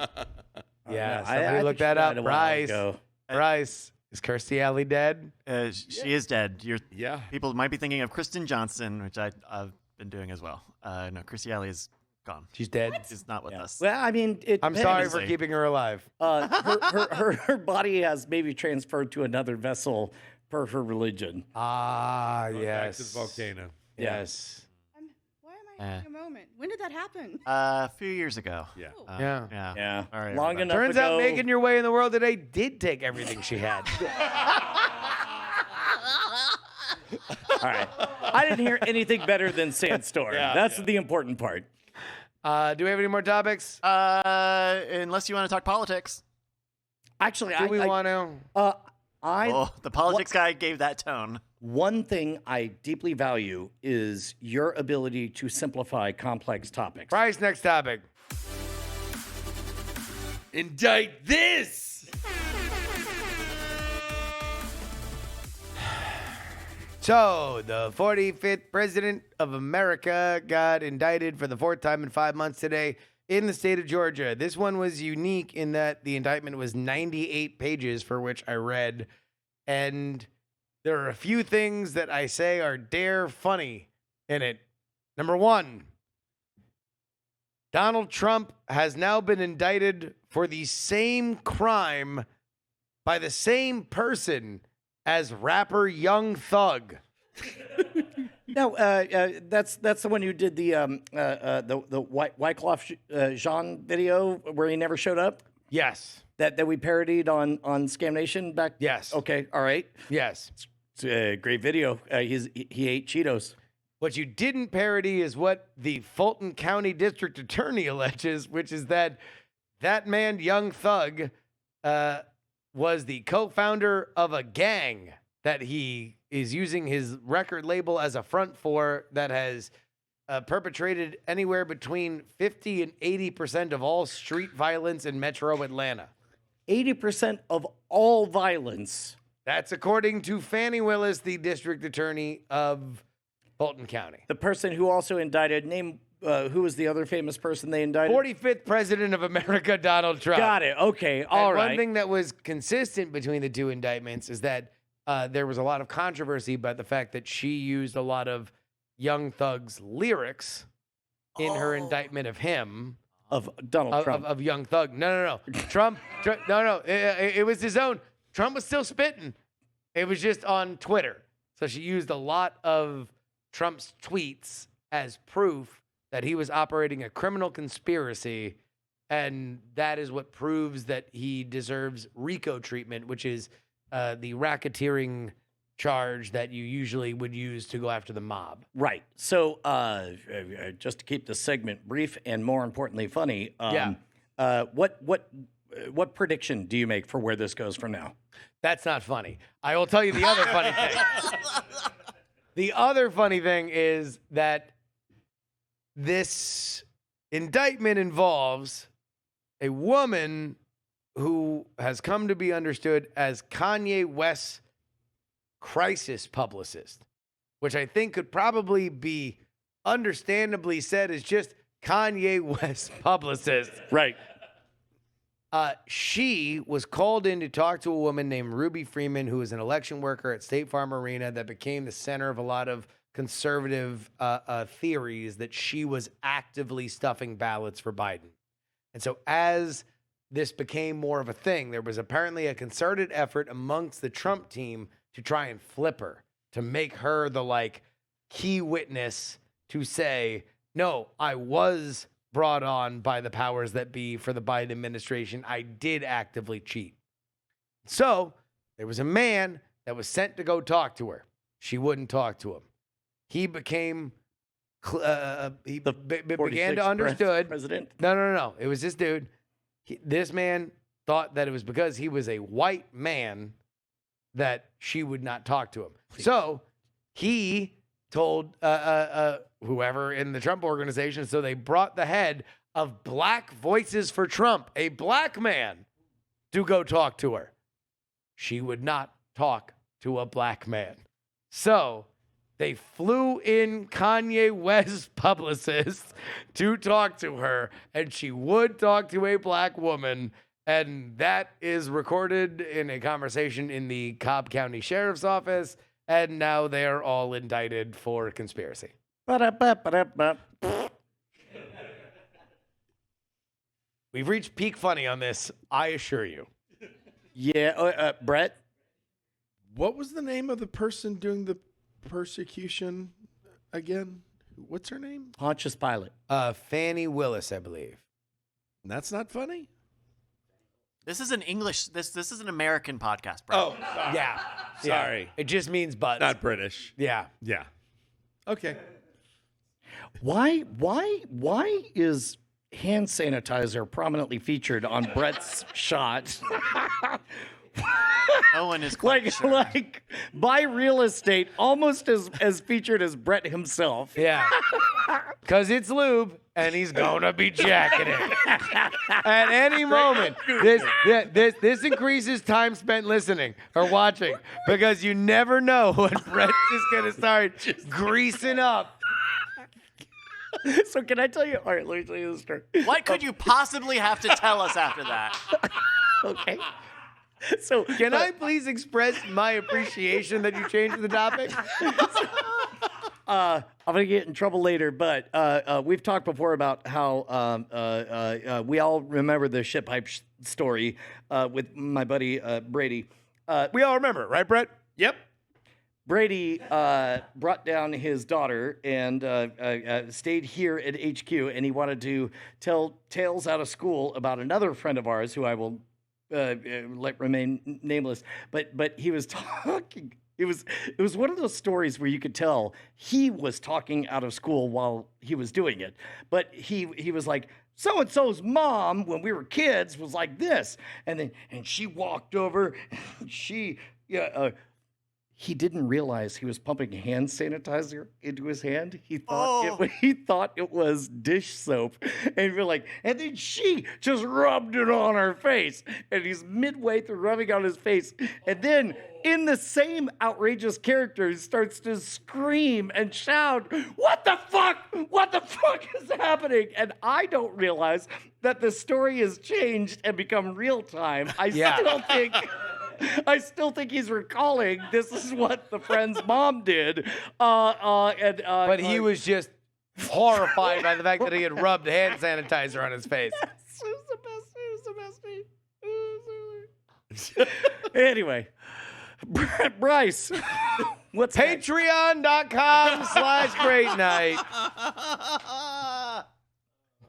Yeah, I somebody look think she that died up. a while ago. Bryce, is Kirstie Alley dead? She is dead. Yeah. People might be thinking of Kristen Johnson, which I've been doing as well. No, Chrissy Alley is gone. She's dead. She's not with us. Well, I mean, it I'm depends. sorry for Honestly. keeping her alive. Her body has maybe transferred to another vessel per her religion. Ah, Back to yes. the volcano. Yes. Why am I having a moment? When did that happen? A few years ago. Yeah. Yeah. Yeah. Yeah. All right, Long everybody. enough Turns ago. out making your way in the world today did take everything she had. All right. I didn't hear anything better than Sandstorm. That's the important part. Do we have any more topics? Unless you want to talk politics. Actually, Do we want to? Oh, the politics guy gave that tone. One thing I deeply value is your ability to simplify complex topics. Bryce, next topic. Indict this! So, the 45th president of America got indicted for the fourth time in 5 months today in the state of Georgia. This one was unique in that the indictment was 98 pages, for which I read. And there are a few things that I say are dare funny in it. Number one, Donald Trump has now been indicted for the same crime by the same person as rapper Young Thug. No, that's the one who did the Wyclef Jean video where he never showed up. Yes. That we parodied on Scam Nation back. Yes. Okay. All right. Yes. It's a great video. He ate Cheetos. What you didn't parody is what the Fulton County District Attorney alleges, which is that man, Young Thug, was the co-founder of a gang that he is using his record label as a front for that has perpetrated anywhere between 50 and 80% of all street violence in metro Atlanta. 80% of all violence. That's according to Fannie Willis, the district attorney of Fulton County. The person who also indicted, who was the other famous person they indicted? 45th president of America, Donald Trump. Got it. Okay. All right. One thing that was consistent between the two indictments is that there was a lot of controversy about the fact that she used a lot of Young Thug's lyrics in her indictment of him. Of Donald Trump. Of Young Thug. No. Trump. No. It was his own. Trump was still spitting. It was just on Twitter. So she used a lot of Trump's tweets as proof that he was operating a criminal conspiracy. And that is what proves that he deserves RICO treatment, which is the racketeering charge that you usually would use to go after the mob. Right. So just to keep the segment brief and more importantly funny, what prediction do you make for where this goes from now? That's not funny. I will tell you the other funny thing. The other funny thing is that this indictment involves a woman who has come to be understood as Kanye West's crisis publicist, which I think could probably be understandably said as just Kanye West's publicist. Right. She was called in to talk to a woman named Ruby Freeman, who was an election worker at State Farm Arena that became the center of a lot of conservative theories that she was actively stuffing ballots for Biden. And so as this became more of a thing, there was apparently a concerted effort amongst the Trump team to try and flip her, to make her the key witness to say, no, I was brought on by the powers that be for the Biden administration. I did actively cheat. So there was a man that was sent to go talk to her. She wouldn't talk to him. He became, began to understood. President. No. It was this dude. This man thought that it was because he was a white man that she would not talk to him. Please. So he told whoever in the Trump organization, so they brought the head of Black Voices for Trump, a black man, to go talk to her. She would not talk to a black man. So they flew in Kanye West's publicist to talk to her, and she would talk to a black woman. And that is recorded in a conversation in the Cobb County Sheriff's Office. And now they're all indicted for conspiracy. We've reached peak funny on this, I assure you. Yeah, Brett? What was the name of the person doing the persecution again? What's her name? Pontius Pilate. Fannie Willis, I believe. That's not funny? This is an English. This is an American podcast, bro. Oh, sorry. Yeah. Sorry. Yeah. It just means butts. Not British. Yeah. Yeah. Okay. Why is hand sanitizer prominently featured on Brett's shot? No one is quite sure. Like buy real estate almost as featured as Brett himself. Yeah. Because it's lube, and he's going to be jacking it. At any moment. This increases time spent listening or watching, because you never know when Brett is going to start greasing up. So can I tell you? All right, let me tell you the story. What could you possibly have to tell us after that? Okay. So Can I please express my appreciation that you changed the topic? I'm gonna get in trouble later, but we've talked before about how we all remember the shit pipe story with my buddy Brady. We all remember it, right, Brett? Yep. Brady brought down his daughter and stayed here at HQ, and he wanted to tell tales out of school about another friend of ours who I will let remain nameless. But he was talking. It was one of those stories where you could tell he was talking out of school while he was doing it. But he was like, so and so's mom when we were kids was like this, and she walked over, and he didn't realize he was pumping hand sanitizer into his hand. He thought it was dish soap, and we're like, and then she just rubbed it on her face, and he's midway through rubbing on his face, and then in the same outrageous character, he starts to scream and shout, "What the fuck? What the fuck is happening?" And I don't realize that the story has changed and become real time. I still think he's recalling this is what the friend's mom did. But he was just horrified by the fact that he had rubbed hand sanitizer on his face. Yes, it was the best. Anyway, Bryce, what's Patreon.com/great night.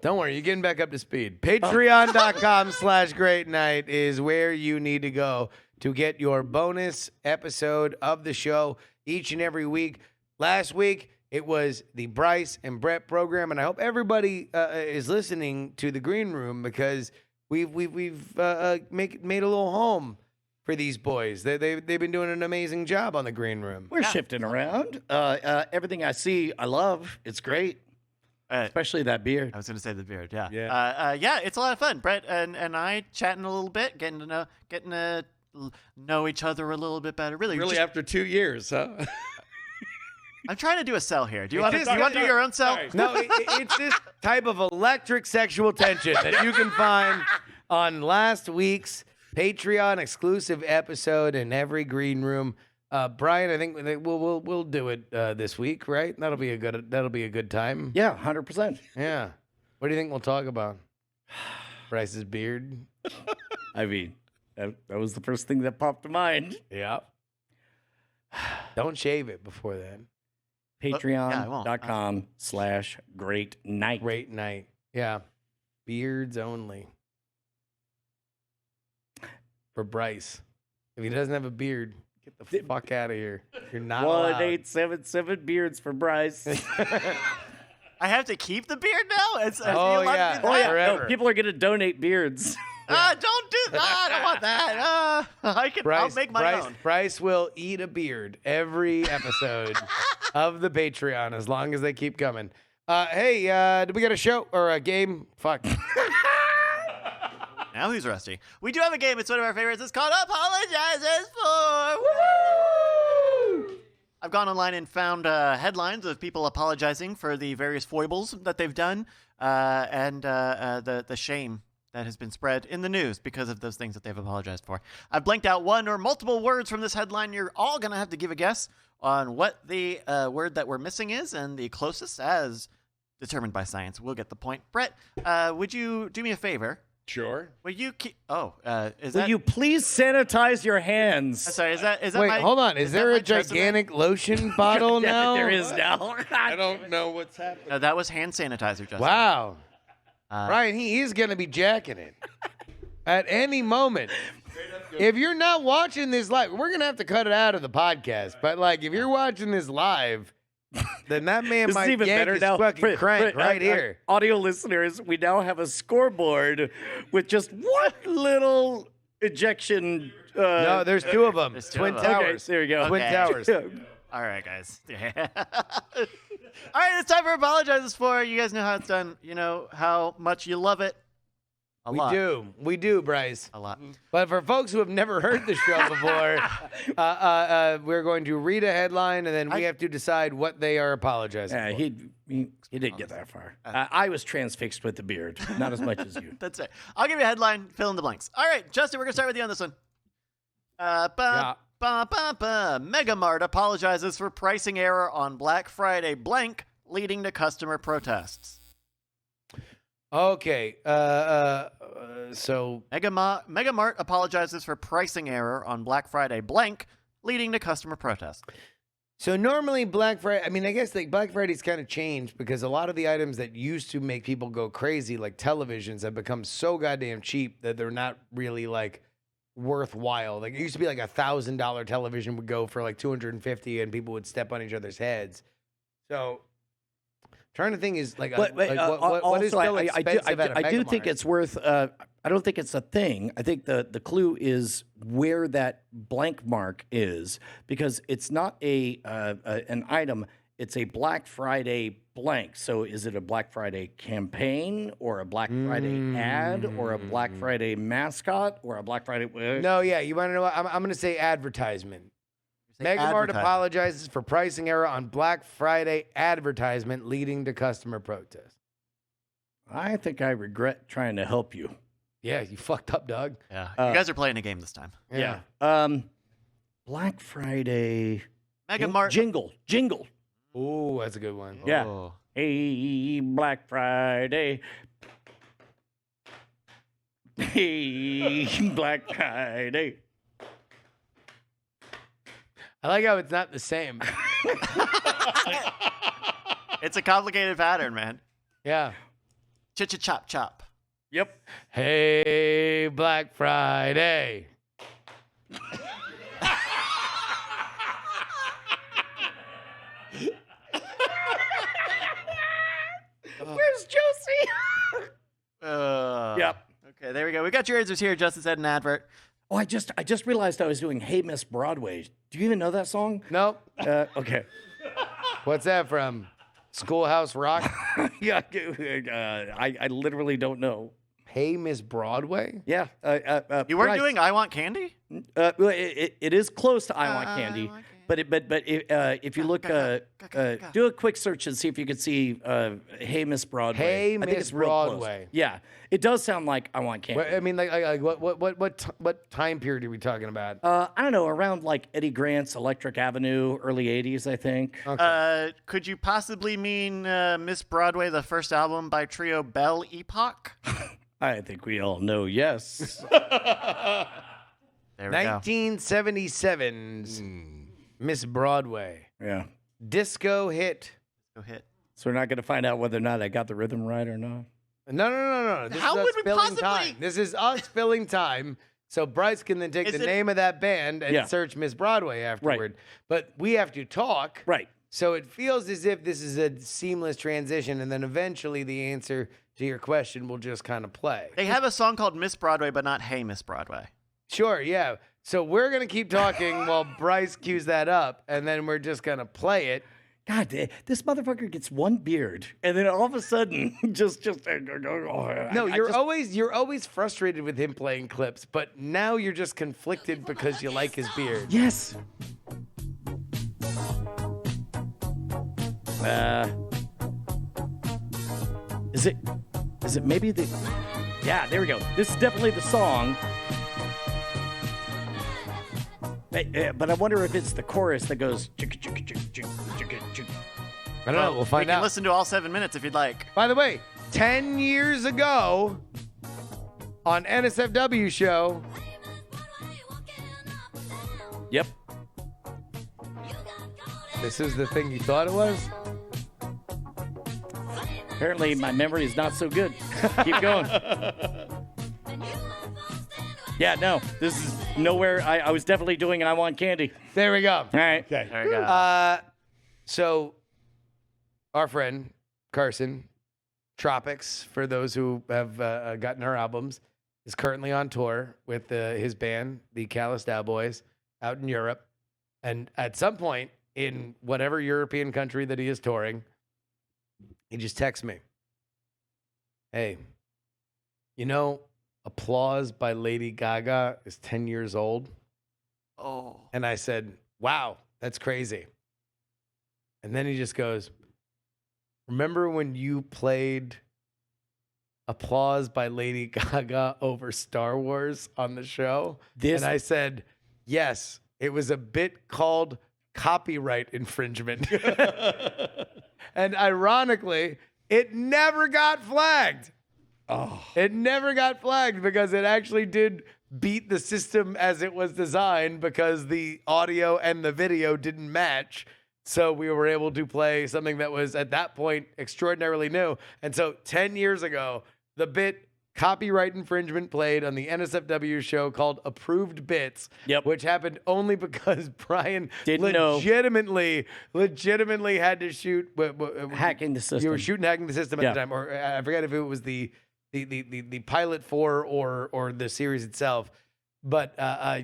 Don't worry, you're getting back up to speed. Patreon.com/great night is where you need to go to get your bonus episode of the show each and every week. Last week, it was the Bryce and Brett program, and I hope everybody is listening to the Green Room, because we've made a little home for these boys. They've been doing an amazing job on the Green Room. We're shifting around. Everything I see, I love. It's great. Especially that beard. I was going to say the beard, yeah. Yeah. It's a lot of fun. Brett and I chatting a little bit, getting to know each other a little bit better. Really just, after 2 years, huh? I'm trying to do a cell here. Do you want to do your own cell? Sorry. No, it's this type of electric sexual tension that you can find on last week's Patreon exclusive episode in every Green Room. Brian, I think we'll do it this week, right? That'll be a good time. Yeah, 100%. Yeah. What do you think we'll talk about? Bryce's beard. I mean, that was the first thing that popped to mind. Yeah. Don't shave it before then. Patreon.com/great night. Great night. Yeah. Beards only. For Bryce. If he doesn't have a beard, Get the fuck out of here. You're not allowed. 1877 beards for Bryce. I have to keep the beard now? I Oh, feel like yeah. to do that? Forever. No, people are going to donate beards. Don't do that. I don't want that. I'll make my own. Bryce will eat a beard every episode of the Patreon as long as they keep coming. Hey, do we got a show or a game? Fuck. Now who's rusty? We do have a game. It's one of our favorites. It's called Apologizes For. Woo! I've gone online and found headlines of people apologizing for the various foibles that they've done and the shame that has been spread in the news because of those things that they've apologized for. I've blanked out one or multiple words from this headline. You're all going to have to give a guess on what the word that we're missing is, and the closest, as determined by science, will get the point. Brett, would you do me a favor? Sure. Will you keep... Will you please sanitize your hands? Sorry, is that Wait, my... hold on. Is there that a my testament? gigantic lotion bottle Yeah, now? there is now. I don't know what's happening. That was hand sanitizer, Justin. Wow. Ryan, he is going to be jacking it at any moment. If you're not watching this live, we're going to have to cut it out of the podcast. But, like, if you're watching this live, then that man This might is even yank better his now. fucking crank right here. Audio listeners, we now have a scoreboard with just one little ejection. No, there's two of them. There's two Twin of them. towers. Okay, there you go. Twin Okay. towers. All right, guys. All right, it's time for Apologizes For. You guys know how it's done. You know how much you love it. A lot. We do, Bryce. A lot. But for folks who have never heard the show before, we're going to read a headline, and then we have to decide what they are apologizing Yeah, for. he didn't get that far. I was transfixed with the beard, not as much as you. That's it. I'll give you a headline, fill in the blanks. All right, Justin, we're going to start with you on this one. Megamart apologizes for pricing error on Black Friday blank, leading to customer protests. Okay. So Megamart apologizes for pricing error on Black Friday blank, leading to customer protests. So normally Black Friday, I mean, I guess like Black Friday's kind of changed because a lot of the items that used to make people go crazy, like televisions, have become so goddamn cheap that they're not really like worthwhile. Like it used to be like $1,000 television would go for like $250 and people would step on each other's heads. So trying to think is like, what is still expensive at a I do think Megamart? it's worth. I don't think it's a thing. I think the clue is where that blank mark is, because it's not an item. It's a Black Friday blank. So is it a Black Friday campaign or a Black Friday ad or a Black Friday mascot or a Black Friday? No, yeah. You want to know what? I'm going to say advertisement. Megamart apologizes for pricing error on Black Friday advertisement leading to customer protest. I think I regret trying to help you. Yeah, you fucked up, dog. Yeah, you guys are playing a game this time. Yeah. Black Friday Megamart. jingle. Ooh, that's a good one. Yeah. Oh. Hey, Black Friday. Hey, Black Friday. I like how it's not the same. It's a complicated pattern, man. Yeah. Chop chop. Yep. Hey, Black Friday. Where's Josie? Yep. Okay, there we go. We got your answers here. Justin said an advert. Oh, I just realized I was doing Hey Miss Broadway. Do you even know that song? Nope. Okay. What's that from? Schoolhouse Rock? Yeah, I literally don't know. Hey, Miss Broadway? Yeah. You weren't Bryce, doing I Want Candy? Well, it is close to I Want Candy, but if you look, do a quick search and see if you can see Hey Miss Broadway. Hey, I think Miss it's real close. Broadway. Yeah, it does sound like I Want Candy. Well, I mean, like what time period are we talking about? I don't know, around like Eddie Grant's Electric Avenue, early '80s, I think. Okay. Could you possibly mean Miss Broadway, the first album by trio Belle Epoch? I think we all know yes. There we go. 1977's Miss Broadway. Yeah. Disco hit. Go hit. So we're not going to find out whether or not I got the rhythm right or not. No. This How is us would we filling possibly- time. This is us filling time So Bryce can then take the name of that band and search Miss Broadway afterward. Right. But we have to talk. Right. So it feels as if this is a seamless transition, and then eventually the answer to your question will just kind of play. They have a song called Miss Broadway, but not Hey Miss Broadway. Sure, yeah. So we're going to keep talking while Bryce cues that up, and then we're just going to play it. God, this motherfucker gets one beard, and then all of a sudden, No, you're always frustrated with him playing clips, but now you're just conflicted because you like his beard. Yes. Is it maybe the? Yeah, there we go. This is definitely the song. But I wonder if it's the chorus that goes. I don't know. We'll find You can out. listen to all 7 minutes if you'd like. By the way, 10 years ago on NSFW show. Yep. This is the thing you thought it was? Apparently, my memory is not so good. Keep going. Yeah, no, this is nowhere. I was definitely doing I Want Candy. There we go. All right. Okay. There we go. So, our friend Carson, Tropics, for those who have gotten our albums, is currently on tour with his band, the Callous Boys, out in Europe. And at some point in whatever European country that he is touring, he just texts me, "Hey, you know, Applause by Lady Gaga is 10 years old." Oh. And I said, "Wow, that's crazy." And then he just goes, "Remember when you played Applause by Lady Gaga over Star Wars on the show?" And I said, "Yes, it was a bit called copyright infringement." And ironically, it never got flagged. Oh. It never got flagged because it actually did beat the system as it was designed because the audio and the video didn't match. So we were able to play something that was at that point extraordinarily new. And so 10 years ago, the bit copyright infringement played on the NSFW show called Approved Bits, which happened only because Brian legitimately had to shoot hacking the system. You were hacking the system at the time, or I forget if it was the pilot for or the series itself. But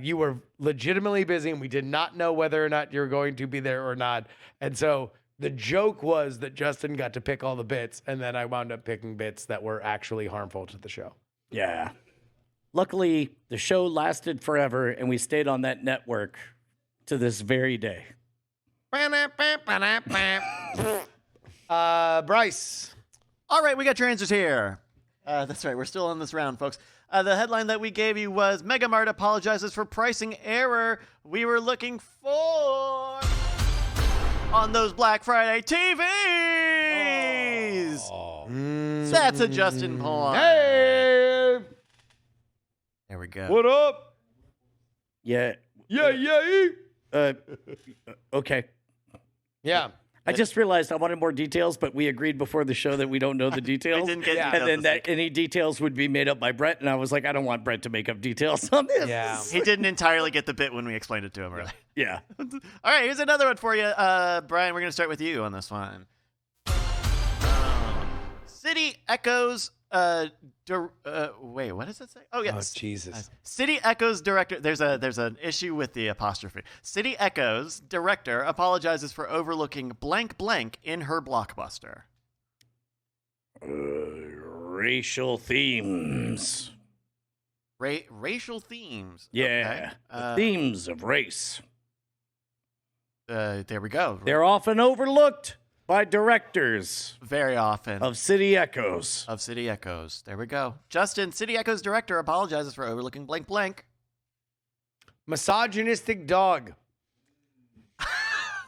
you were legitimately busy, and we did not know whether or not you were going to be there or not. And so the joke was that Justin got to pick all the bits, and then I wound up picking bits that were actually harmful to the show. Yeah. Luckily, the show lasted forever, and we stayed on that network to this very day. Bryce. All right, we got your answers here. That's right, we're still on this round, folks. The headline that we gave you was Megamart apologizes for pricing error we were looking for on those Black Friday TVs. Oh. That's a Justin point. Hey! There we go. What up? Yeah. Yeah. Okay. Yeah. I just realized I wanted more details, but we agreed before the show that we don't know the details. We didn't get and then that any details would be made up by Brett, and I was like, I don't want Brett to make up details on this. Yeah. He didn't entirely get the bit when we explained it to him earlier. Yeah. All right, here's another one for you. Brian, we're going to start with you on this one. City Echoes. Wait, what does it say? Oh, yes. Oh, Jesus. City Echoes director. There's an issue with the apostrophe. City Echoes director apologizes for overlooking blank blank in her blockbuster. Racial themes. Racial themes. Yeah. Okay. The themes of race. There we go. They're often overlooked by directors Very often. of City Echoes. Of City Echoes. There we go. Justin, City Echoes director apologizes for overlooking blank blank. Misogynistic dog.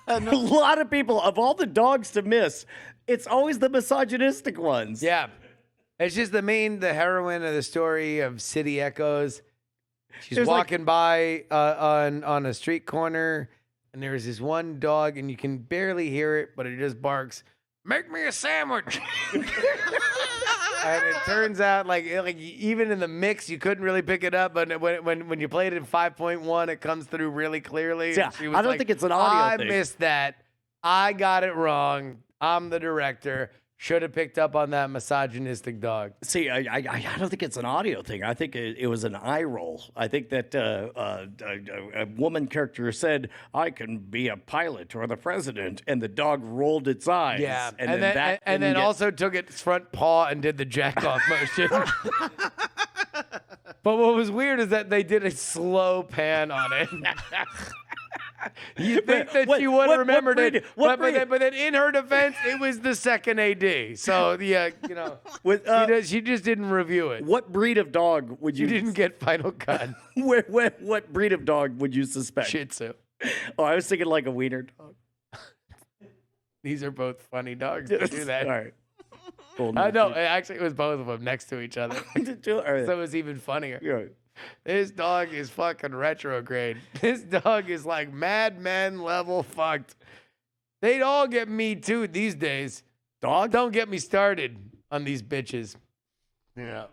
A lot of people, of all the dogs to miss, it's always the misogynistic ones. Yeah. It's just the heroine of the story of City Echoes. She's There's walking by on a street corner, and there's this one dog, and you can barely hear it, but it just barks, make me a sandwich. And it turns out, like even in the mix, you couldn't really pick it up. But when you played it in 5.1, it comes through really clearly. Yeah, And she was I don't like, think it's an audio I thing. missed that. I got it wrong. I'm the director. Should have picked up on that misogynistic dog. See, I don't think it's an audio thing. I think it was an eye roll. I think that a woman character said, "I can be a pilot or the president," and the dog rolled its eyes. Yeah, and then also took its front paw and did the jack off motion. But what was weird is that they did a slow pan on it. You think that she would have remembered it, but then in her defense, it was the second AD. So yeah, she just didn't review it. What breed of dog would you? You didn't get final cut. What breed of dog would you suspect? Shih Tzu. Oh, I was thinking like a wiener dog. These are both funny dogs to do that. All right. No, actually, it was both of them next to each other. So it was even funnier. Yeah. This dog is fucking retrograde. This dog is like Mad Men level fucked. They'd all get me too these days. Dog, don't get me started on these bitches. Yeah.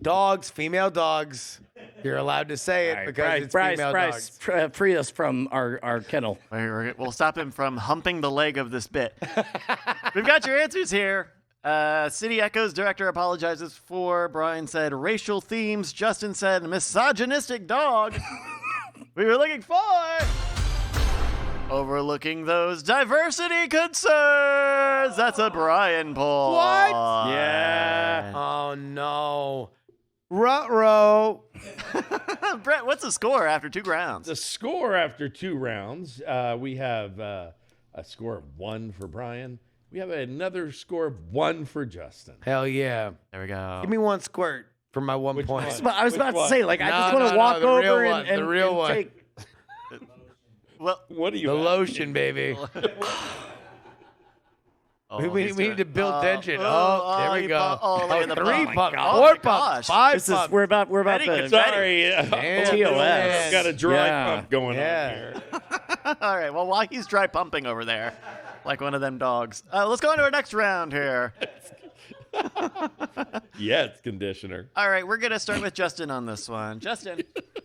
Dogs, female dogs. You're allowed to say it because it's female dogs. Free us from our kennel. We'll stop him from humping the leg of this bit. We've got your answers here. City Echoes director apologizes for. Brian said racial themes. Justin said misogynistic dog. We were looking for overlooking those diversity concerns. That's a Brian poll. What? Yeah. Oh no. Ruh-roh. Brett, what's the score after 2 rounds? The score after 2 rounds, we have a score of 1 for Brian. We have another score of 1 for Justin. Hell yeah. There we go. Give me 1 squirt for my 1 Which point. one? I was about to say, like, I No, just want to no, walk the real over one, and the real one. take. Well, What do you The have? lotion, baby. We he's need to good. build tension. There we you go. look at the 3 pump. pumps, Oh 4 my pumps, gosh. 5 This is pumps. we're about Betty the. can- Sorry. TOS. Got a dry Yeah. pump going Yeah. on here. All right. Well, while he's dry pumping over there, like one of them dogs, let's go into our next round here. Yeah, it's conditioner. All right, we're gonna start with Justin on this one. Justin,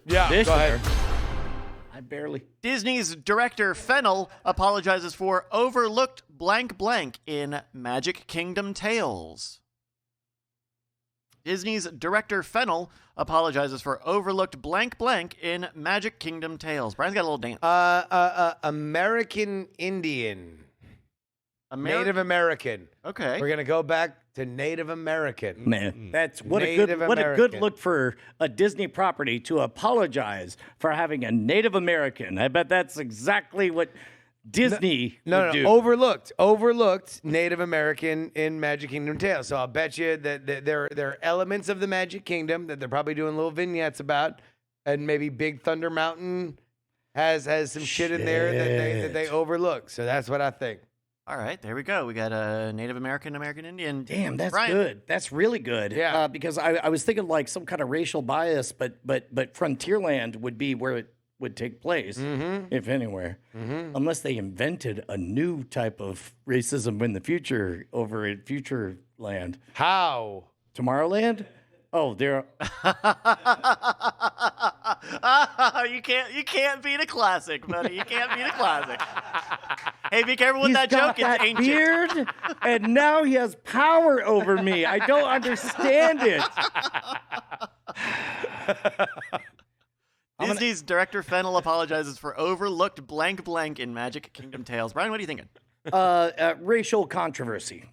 Yeah, This go ahead. I barely. Disney's director Fennel apologizes for overlooked blank blank in Magic Kingdom Tales. Disney's director Fennel apologizes for overlooked blank blank in Magic Kingdom Tales. Brian's got a little dance. American Indian. Native American. Okay. We're going to go back to Native American. Man, that's what a Native good American. look for a Disney property to apologize for having a Native American. I bet that's exactly what Disney would do. Overlooked Native American in Magic Kingdom Tales. So I'll bet you that there are elements of the Magic Kingdom that they're probably doing little vignettes about, and maybe Big Thunder Mountain has some shit in there that they overlook. So that's what I think. All right, there we go. We got a Native American, American Indian. Damn, that's Brian. good. That's really good. Yeah. Because I was thinking like some kind of racial bias, but Frontierland would be where it would take place, if anywhere, unless they invented a new type of racism in the future over at Futureland. How? Tomorrowland? Oh, there. You can't beat a classic, buddy. You can't beat a classic. Hey, be careful with He's that got joke. It's that ancient. beard, and now he has power over me. I don't understand it. Disney's director Fennel apologizes for overlooked blank blank in Magic Kingdom Tales. Brian, what are you thinking? Racial controversy.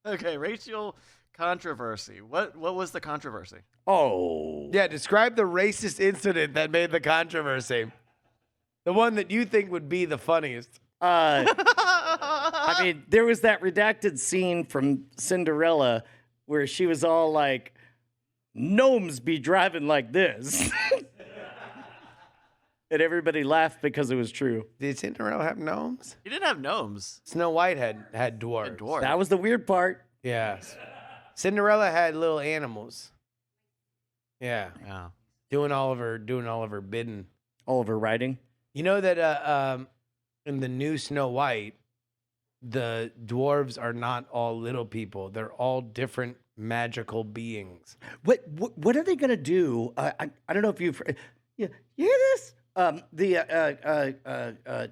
Okay, racial controversy. What was the controversy? Oh. Yeah, describe the racist incident that made the controversy. The one that you think would be the funniest. I mean, there was that redacted scene from Cinderella where she was all like, gnomes be driving like this. And everybody laughed because it was true. Did Cinderella have gnomes? He didn't have gnomes. Snow White had dwarves. A dwarf. That was the weird part. Yeah. Cinderella had little animals. Yeah. Yeah. Doing all of her bidding. Oliver writing. You know that in the new Snow White, the dwarves are not all little people. They're all different magical beings. What are they gonna do? I don't know if you hear this. Taika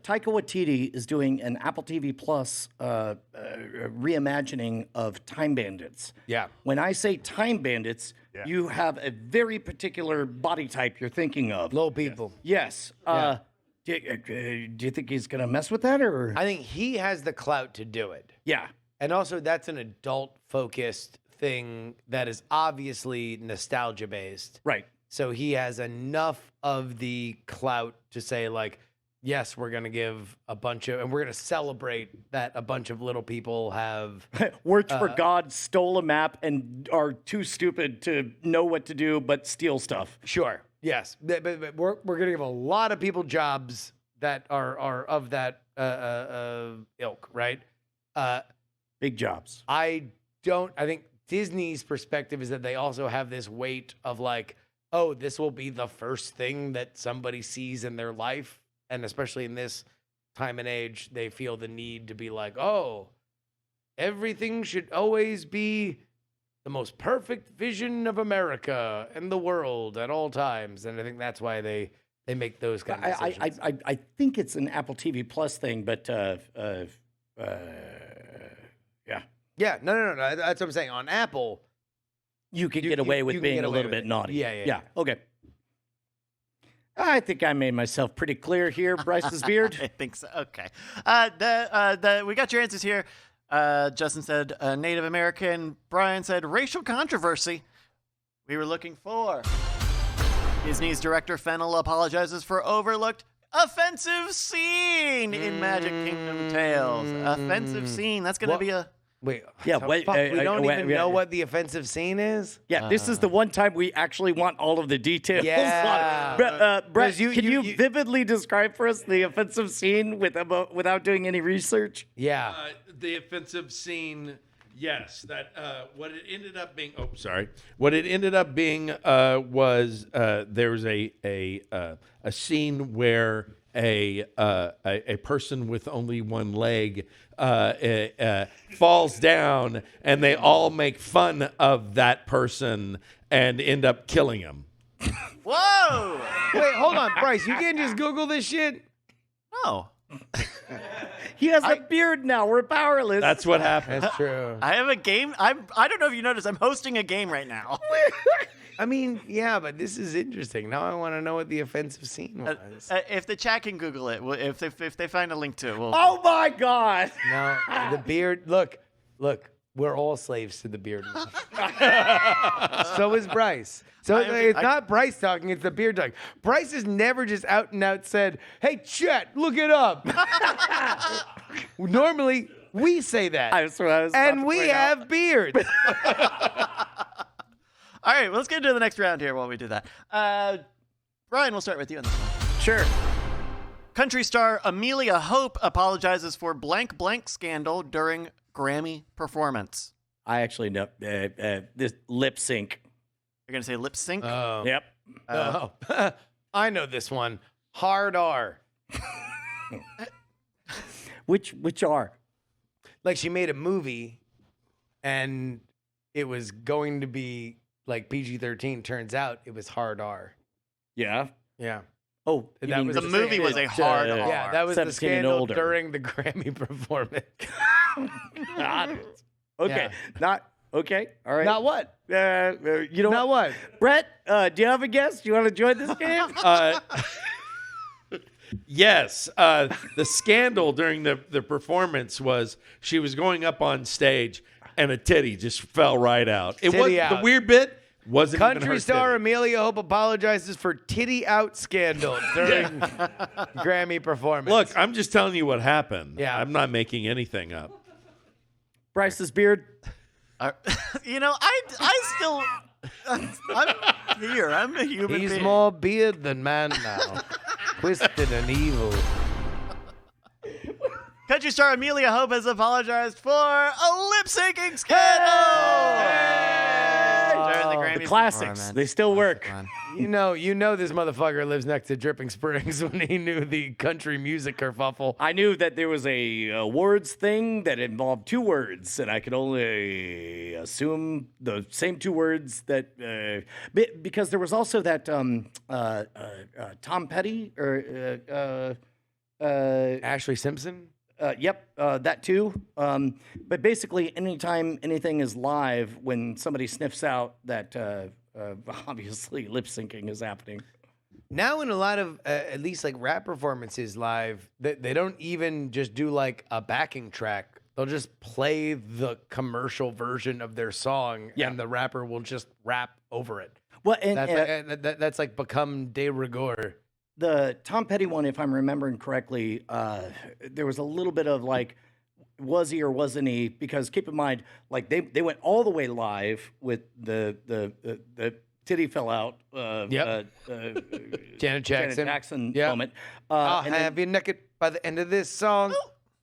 Waititi is doing an Apple TV Plus reimagining of Time Bandits. Yeah. When I say Time Bandits, you have a very particular body type you're thinking of. Little people. Yes. Yeah. Do you think he's gonna mess with that, or? I think he has the clout to do it. Yeah. And also, that's an adult-focused thing that is obviously nostalgia-based. Right. So he has enough of the clout to say, like, yes, we're going to give a bunch of, and we're going to celebrate that a bunch of little people have worked for God, stole a map, and are too stupid to know what to do but steal stuff. Sure. Yes. But we're going to give a lot of people jobs that are of that ilk, right? Big jobs. I think Disney's perspective is that they also have this weight of like, oh, this will be the first thing that somebody sees in their life. And especially in this time and age, they feel the need to be like, oh, everything should always be the most perfect vision of America and the world at all times. And I think that's why they make those kind of decisions. I think it's an Apple TV Plus thing, but yeah. Yeah, no. That's what I'm saying. On Apple, you could get away with being a little bit naughty. Yeah. Okay. I think I made myself pretty clear here, Bryce's beard. I think so. Okay. We got your answers here. Justin said Native American. Brian said racial controversy. We were looking for Disney's director Fennel apologizes for overlooked offensive scene in Magic Kingdom Tales. Offensive scene. That's going to be a... Wait, yeah, we don't even know what the offensive scene is? Yeah, this is the one time we actually want all of the details. Yeah. Brett, can you vividly describe for us the offensive scene without doing any research? Yeah. The offensive scene, yes. That what it ended up being. Oh, sorry. What it ended up being was there was a scene where a person with only one leg falls down, and they all make fun of that person and end up killing him. Whoa! Wait, hold on, Bryce. You can't just Google this shit? No. He has a beard now. We're powerless. That's what happened. That's true. I have a game. I don't know if you noticed. I'm hosting a game right now. I mean, yeah, but this is interesting. Now I want to know what the offensive scene was. If the chat can Google it, if they find a link to it, we'll... Oh, my God. No, the beard. Look, we're all slaves to the beard. So is Bryce. So it's not Bryce talking, it's the beard talking. Bryce has never just out and out said, hey, Chet, look it up. Normally, we say that. That's what I was and we have beards. All right, well, let's get into the next round here while we do that. Brian, we'll start with you on this one. Sure. Country star Amelia Hope apologizes for blank blank scandal during Grammy performance. I actually know this lip sync. You're going to say lip sync? Yep. I know this one. Hard R. Which R? Like she made a movie and it was going to be like PG-13. Turns out it was hard R. Yeah. Yeah. Oh, that was the movie was a hard R. Yeah, that was the 17 and scandal older. during the Grammy performance. Got it. Okay. Yeah. Not okay. All right. Not what? You know Not what? Brett, do you have a guess? Do you want to join this game? Yes. The scandal during the performance was she was going up on stage and a titty just fell right out. It was out. The weird bit wasn't even Country her star titty. Amelia Hope apologizes for titty out scandal during Grammy performance. Look, I'm just telling you what happened. Yeah. I'm not making anything up. Bryce's beard. You know, I still... I'm here. I'm a human he's being. more beard than man now. Twisted and evil. Country star Amelia Hope has apologized for a lip syncing scandal during the Grammys classics. before, man. They still work. Fun. You know this motherfucker lives next to Dripping Springs when he knew the country music kerfuffle. I knew that there was a words thing that involved 2 words, and I could only assume the same 2 words that because there was also that Tom Petty or Ashley Simpson? yep, that too. But basically, anytime anything is live, when somebody sniffs out that obviously lip syncing is happening. Now in a lot of, at least like rap performances live, they don't even just do like a backing track. They'll just play the commercial version of their song, and the rapper will just rap over it. Well, and That's like become de rigueur. the Tom Petty one, if I'm remembering correctly, there was a little bit of like, was he or wasn't he? Because keep in mind, like they went all the way live with the titty fell out. Janet Jackson. Moment. I'll and have you naked by the end of this song.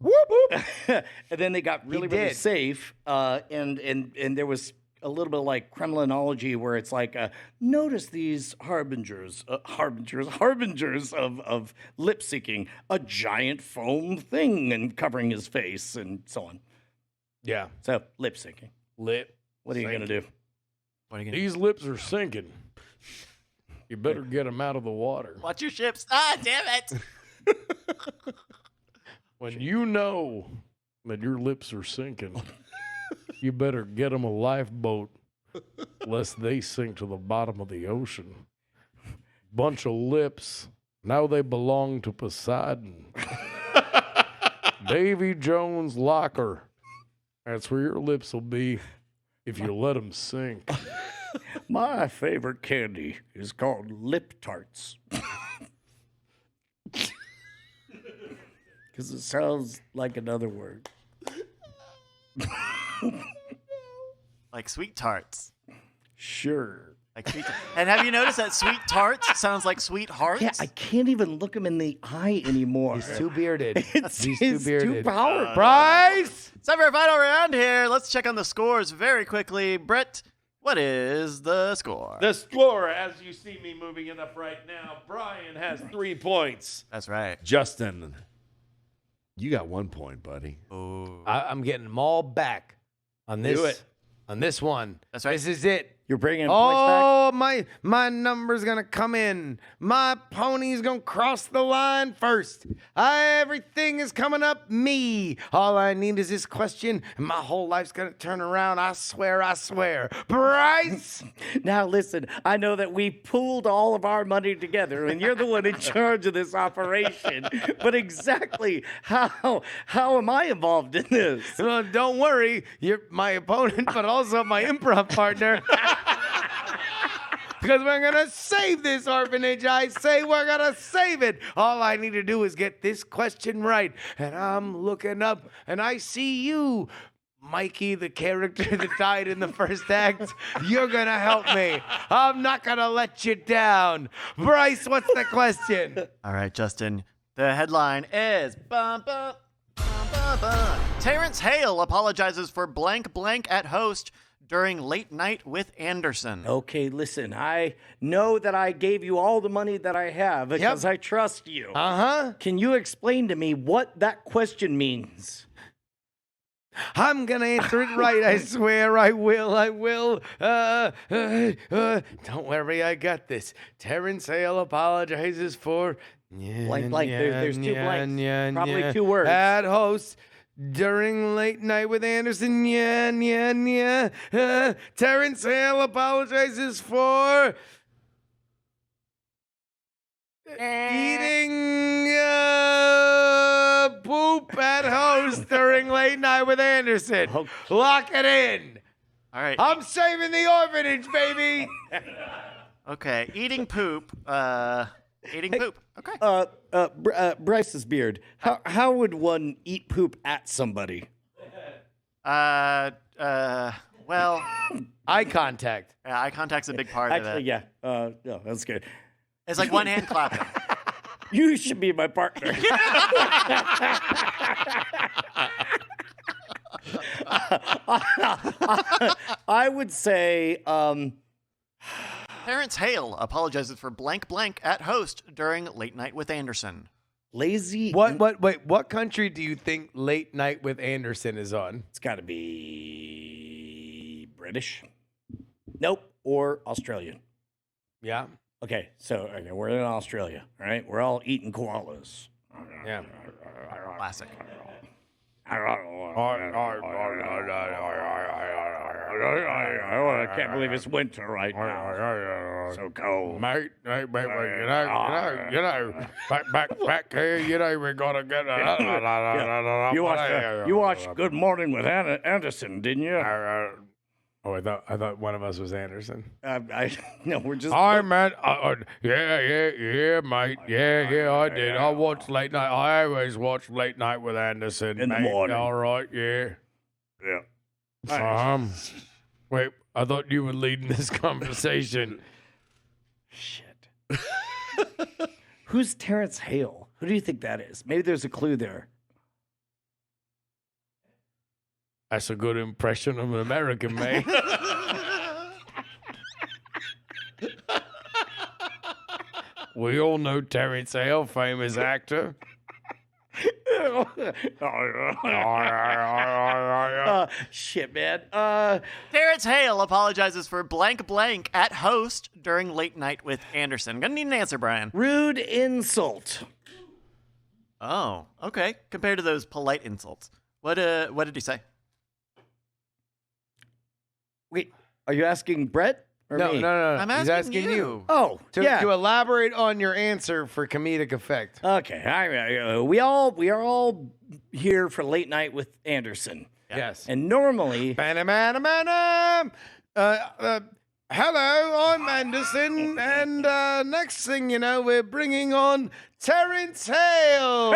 whoop, whoop. And then they got really did. safe. And there was a little bit of like Kremlinology where it's like, notice these harbingers of lip syncing, a giant foam thing and covering his face and so on. Yeah. So lip syncing. Lip. What are you going to do? What are you gonna These lips are sinking. You better get them out of the water. Watch your ships. Ah, damn it. When you know that your lips are sinking, you better get them a lifeboat, lest they sink to the bottom of the ocean. Bunch of lips. Now they belong to Poseidon. Davy Jones' locker. That's where your lips will be if you let them sink. My favorite candy is called Lip Tarts. Because it sounds like another word. Like sweet tarts. Sure. Like sweet and have you noticed that sweet tarts sounds like sweet hearts? Yeah, I can't even look him in the eye anymore. He's too bearded. It's He's too bearded. powerful. Bryce! It's time for our final round here. Let's check on the scores very quickly. Brett, what is the score? The score, as you see me moving it up right now, Brian has 3 points. That's right. Justin, you got 1 point, buddy. Oh, I'm getting them all back on this. Do it. On this one. That's right. This is it. You're bringing points back? Oh, my number's gonna come in. My pony's gonna cross the line first. Everything is coming up me. All I need is this question, and my whole life's gonna turn around. I swear. Bryce! Now listen, I know that we pooled all of our money together and you're the one in charge of this operation. But exactly how am I involved in this? Well, don't worry. You're my opponent, but also my improv partner. Because we're going to save this orphanage. I say we're going to save it. All I need to do is get this question right. And I'm looking up, and I see you, Mikey, the character that died in the first act. You're going to help me. I'm not going to let you down. Bryce, what's the question? all right, Justin. The headline is bum, bum, bum, bum, bum. Terrence Hale apologizes for blank blank at host during Late Night with Anderson. Okay, listen, I know that I gave you all the money that I have because I trust you. Uh-huh. Can you explain to me what that question means? I'm gonna answer it right. I swear I will. Don't worry, I got this. Terrence Hale apologizes for Blank. There's 2 blanks. Probably 2 words. At host during Late Night with Anderson. Terrence Hale apologizes for eating poop at host during Late Night with Anderson. Lock it in. All right. I'm saving the orphanage, baby. Okay. Eating poop. Eating poop. Okay. Bryce's beard. How would one eat poop at somebody? Well, Eye contact. eye contact's a big part of Actually, that. yeah. No, that's good. It's like one hand clapping. You should be my partner. I would say Terrence Hale apologizes for blank blank at host during Late Night with Anderson. Lazy. What country do you think Late Night with Anderson is on? It's got to be British. Nope. Or Australian. Yeah. Okay, so we're in Australia, all right? We're all eating koalas. Yeah. Classic. I can't believe it's winter right now. So cold. Mate, you know, back here, you know, we gotta get You watched Good Morning with Anderson, didn't you? Oh, I thought one of us was Anderson. No, we're just. Hi, man. Yeah, mate. Yeah, I did. I watched Late Night. I always watch Late Night with Anderson. In the mate. morning. All right, yeah. Yeah. Wait, I thought you were leading this conversation. Shit. Who's Terrence Hale? Who do you think that is? Maybe there's a clue there. That's a good impression of an American, mate. We all know Terrence Hale, famous actor. Shit, man. Terrence Hale apologizes for blank blank at host during Late Night with Anderson. Gonna need an answer, Brian. Rude insult. Oh, okay. Compared to those polite insults. What did he say? Wait, are you asking Brett or No. me? I'm He's asking asking you. Oh, yeah. To elaborate on your answer for comedic effect. Okay, we are all here for Late Night with Anderson. Yes. And normally, Hello, I'm Anderson, and next thing you know, we're bringing on Terrence Hale.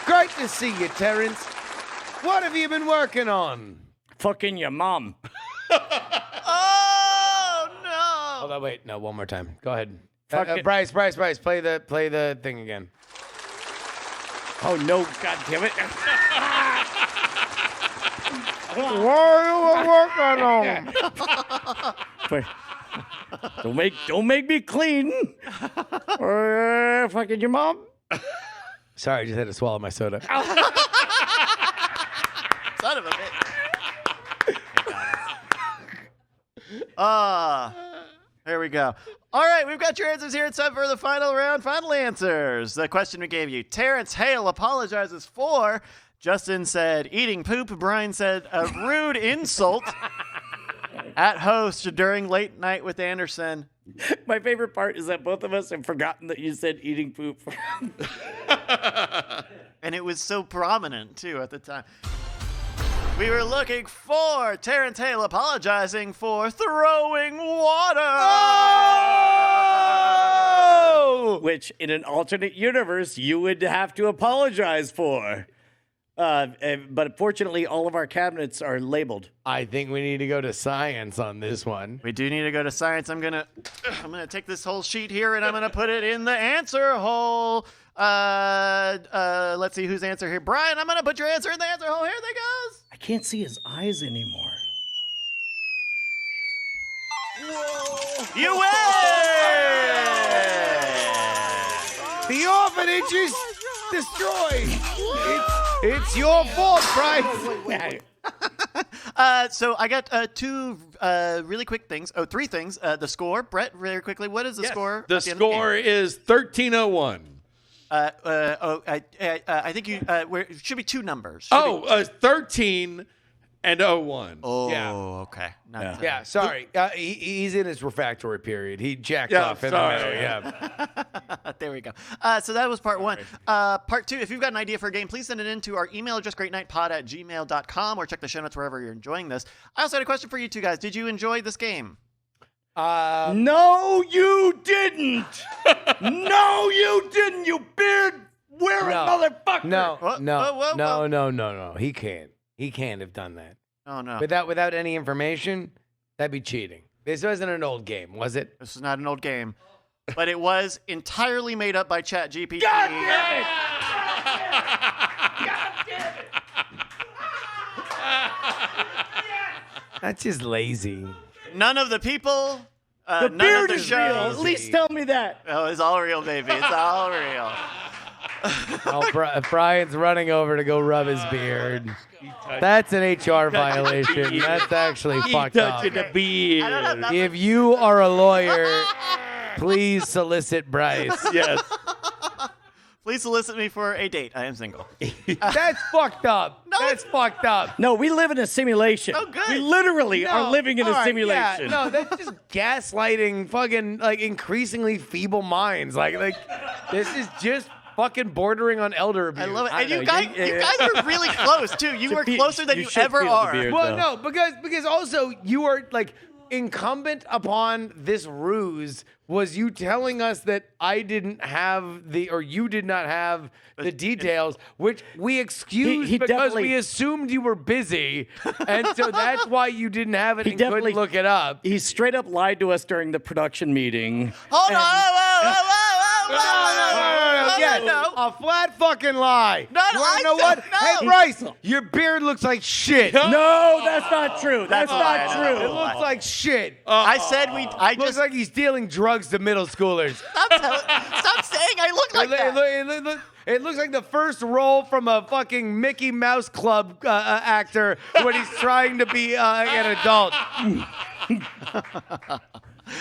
Great to see you, Terrence. What have you been working on? fucking your mom. Oh no! Hold on, wait, no, one more time. Go ahead. Fucking- Bryce, play the thing again. Oh no, god damn it. Don't make me clean. Fucking your mom. Sorry, I just had to swallow my soda. Son of a bitch. There we go. All right, we've got your answers here. It's time for the final round. Final answers. The question we gave you. Terrence Hale apologizes for. Justin said eating poop. Brian said a rude insult at host during Late Night with Anderson. My favorite part is that both of us have forgotten that you said eating poop. And it was so prominent, too, at the time. We were looking for Terrence Hale apologizing for throwing water. Oh! Which, in an alternate universe, you would have to apologize for. But fortunately, all of our cabinets are labeled. I think we need to go to science on this one. We do need to go to science. I'm gonna take this whole sheet here and I'm gonna put it in the answer hole. Let's see whose answer here. Brian, I'm gonna put your answer in the answer hole. Here they goes. I can't see his eyes anymore. Whoa! You win! The orphanage is destroyed. It's your fault, Bryce. So I got two really quick things. Oh, three things. The score, Brett, very quickly. What is the score? The at end of the score game? is 1301. I think it should be two numbers. 13 and 01. Oh, Yeah. okay. Not Yeah, sorry. He's in his refractory period. He jacked Yeah, off in sorry. the middle. Yeah. There we go. So that was part one. Part two, if you've got an idea for a game, please send it in to our email address, greatnightpod@gmail.com, or check the show notes wherever you're enjoying this. I also had a question for you two guys. Did you enjoy this game? No, you didn't. No, you didn't, you beard-wearing motherfucker. No, Whoa, no, whoa, whoa, whoa. no. He can't. He can't have done that. Oh, no. Without any information, that'd be cheating. This wasn't an old game, was it? This is not an old game. But it was entirely made up by ChatGPT. God damn it! God damn it! That's just lazy. None of the people. The none beard of the is real. shows. At least tell me that. Oh, it's all real, baby. It's all real. Oh, Brian's running over to go rub his beard. That's an HR violation. That's actually fucked up. Touching the beard. I don't have nothing. If you are a lawyer, please solicit Bryce. Yes. Please solicit me for a date. I am single. That's fucked up. No, That's fucked up. No, we live in a simulation. Oh, good. We literally are living in all a right, simulation. Yeah, no, that's just gaslighting fucking like increasingly feeble minds. Like this is just fucking bordering on elder abuse. I love it. And know, you guys are really close too. You are closer than you should ever feel the are. beard, Well, though. no, because also you are like incumbent upon this ruse was you telling us that I didn't have or you did not have the details, which we excused He because definitely- we assumed you were busy, and so that's why you didn't have it He and couldn't definitely- look it up. He straight up lied to us during the production meeting. Hold on. Whoa. Yes, No. a flat fucking lie. No, You wanna I know said what? no. Hey, Bryce, your beard looks like shit. No, that's not true. That's That's a lie. not That's a It true. lie. looks like shit. I said I Looks just like he's dealing drugs to middle schoolers. stop saying I look like that. It looks like the first role from a fucking Mickey Mouse Club actor when he's trying to be an adult.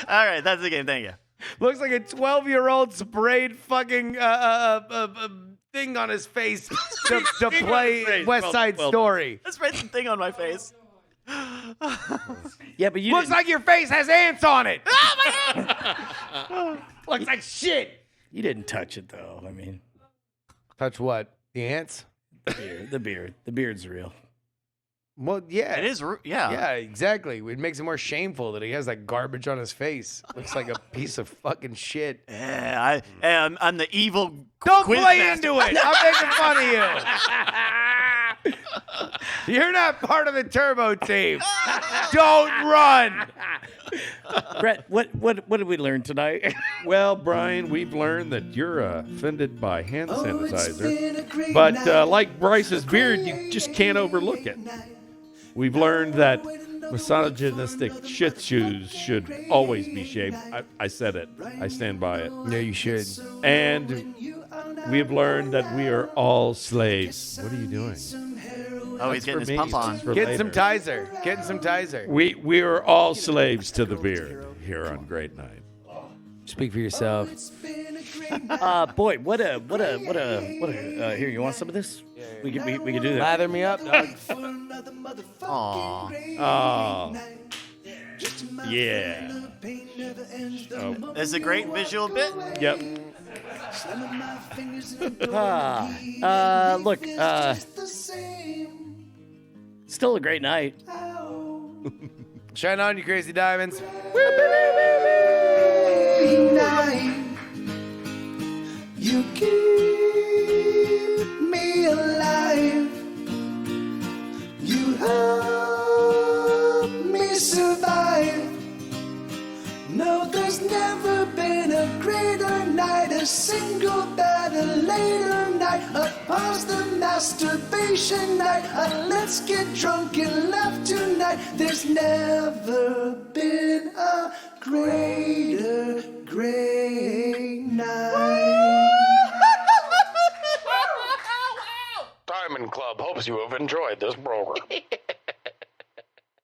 All right, that's the game. Thank you. Looks like a 12-year-old sprayed fucking thing on his face to play West Side Story. Let's write some thing on my face. Yeah, but you Looks didn't, like your face has ants on it. Looks like shit. you didn't touch it though. I mean, Touch what? The ants? the beard's real. Well, yeah. It is. Yeah. Yeah, exactly. It makes it more shameful that he has that garbage on his face. Looks like a piece of fucking shit. Yeah, I'm the evil. Don't quiz play master. into it. I'm making fun of you. You're not part of the turbo team. Don't run. Brett, what did we learn tonight? Well, Brian, we've learned that you're offended by hand sanitizer. But like Bryce's beard, you just can't overlook it. We've learned that misogynistic shit shoes should always be shaved. I said it. I stand by it. Yeah, you should. And we've learned that we are all slaves. What are you doing? Oh, he's getting his pump on. Getting some Tizer. Getting some Tizer. We are all slaves to the beard here on Great Night. Speak for yourself. Boy, what a here, you want some of this? We can do that. Lather me up, dog. Aw. Oh, yeah. Oh, It's a great visual bit. yep. Look, still a great night. Shine on, you crazy diamonds. You keep me alive. You help me survive. No, there's never been a greater night, a single better later night, a pause the masturbation night, a let's get drunk and laugh tonight. There's never been a greater great night. Diamond Club hopes you have enjoyed this program.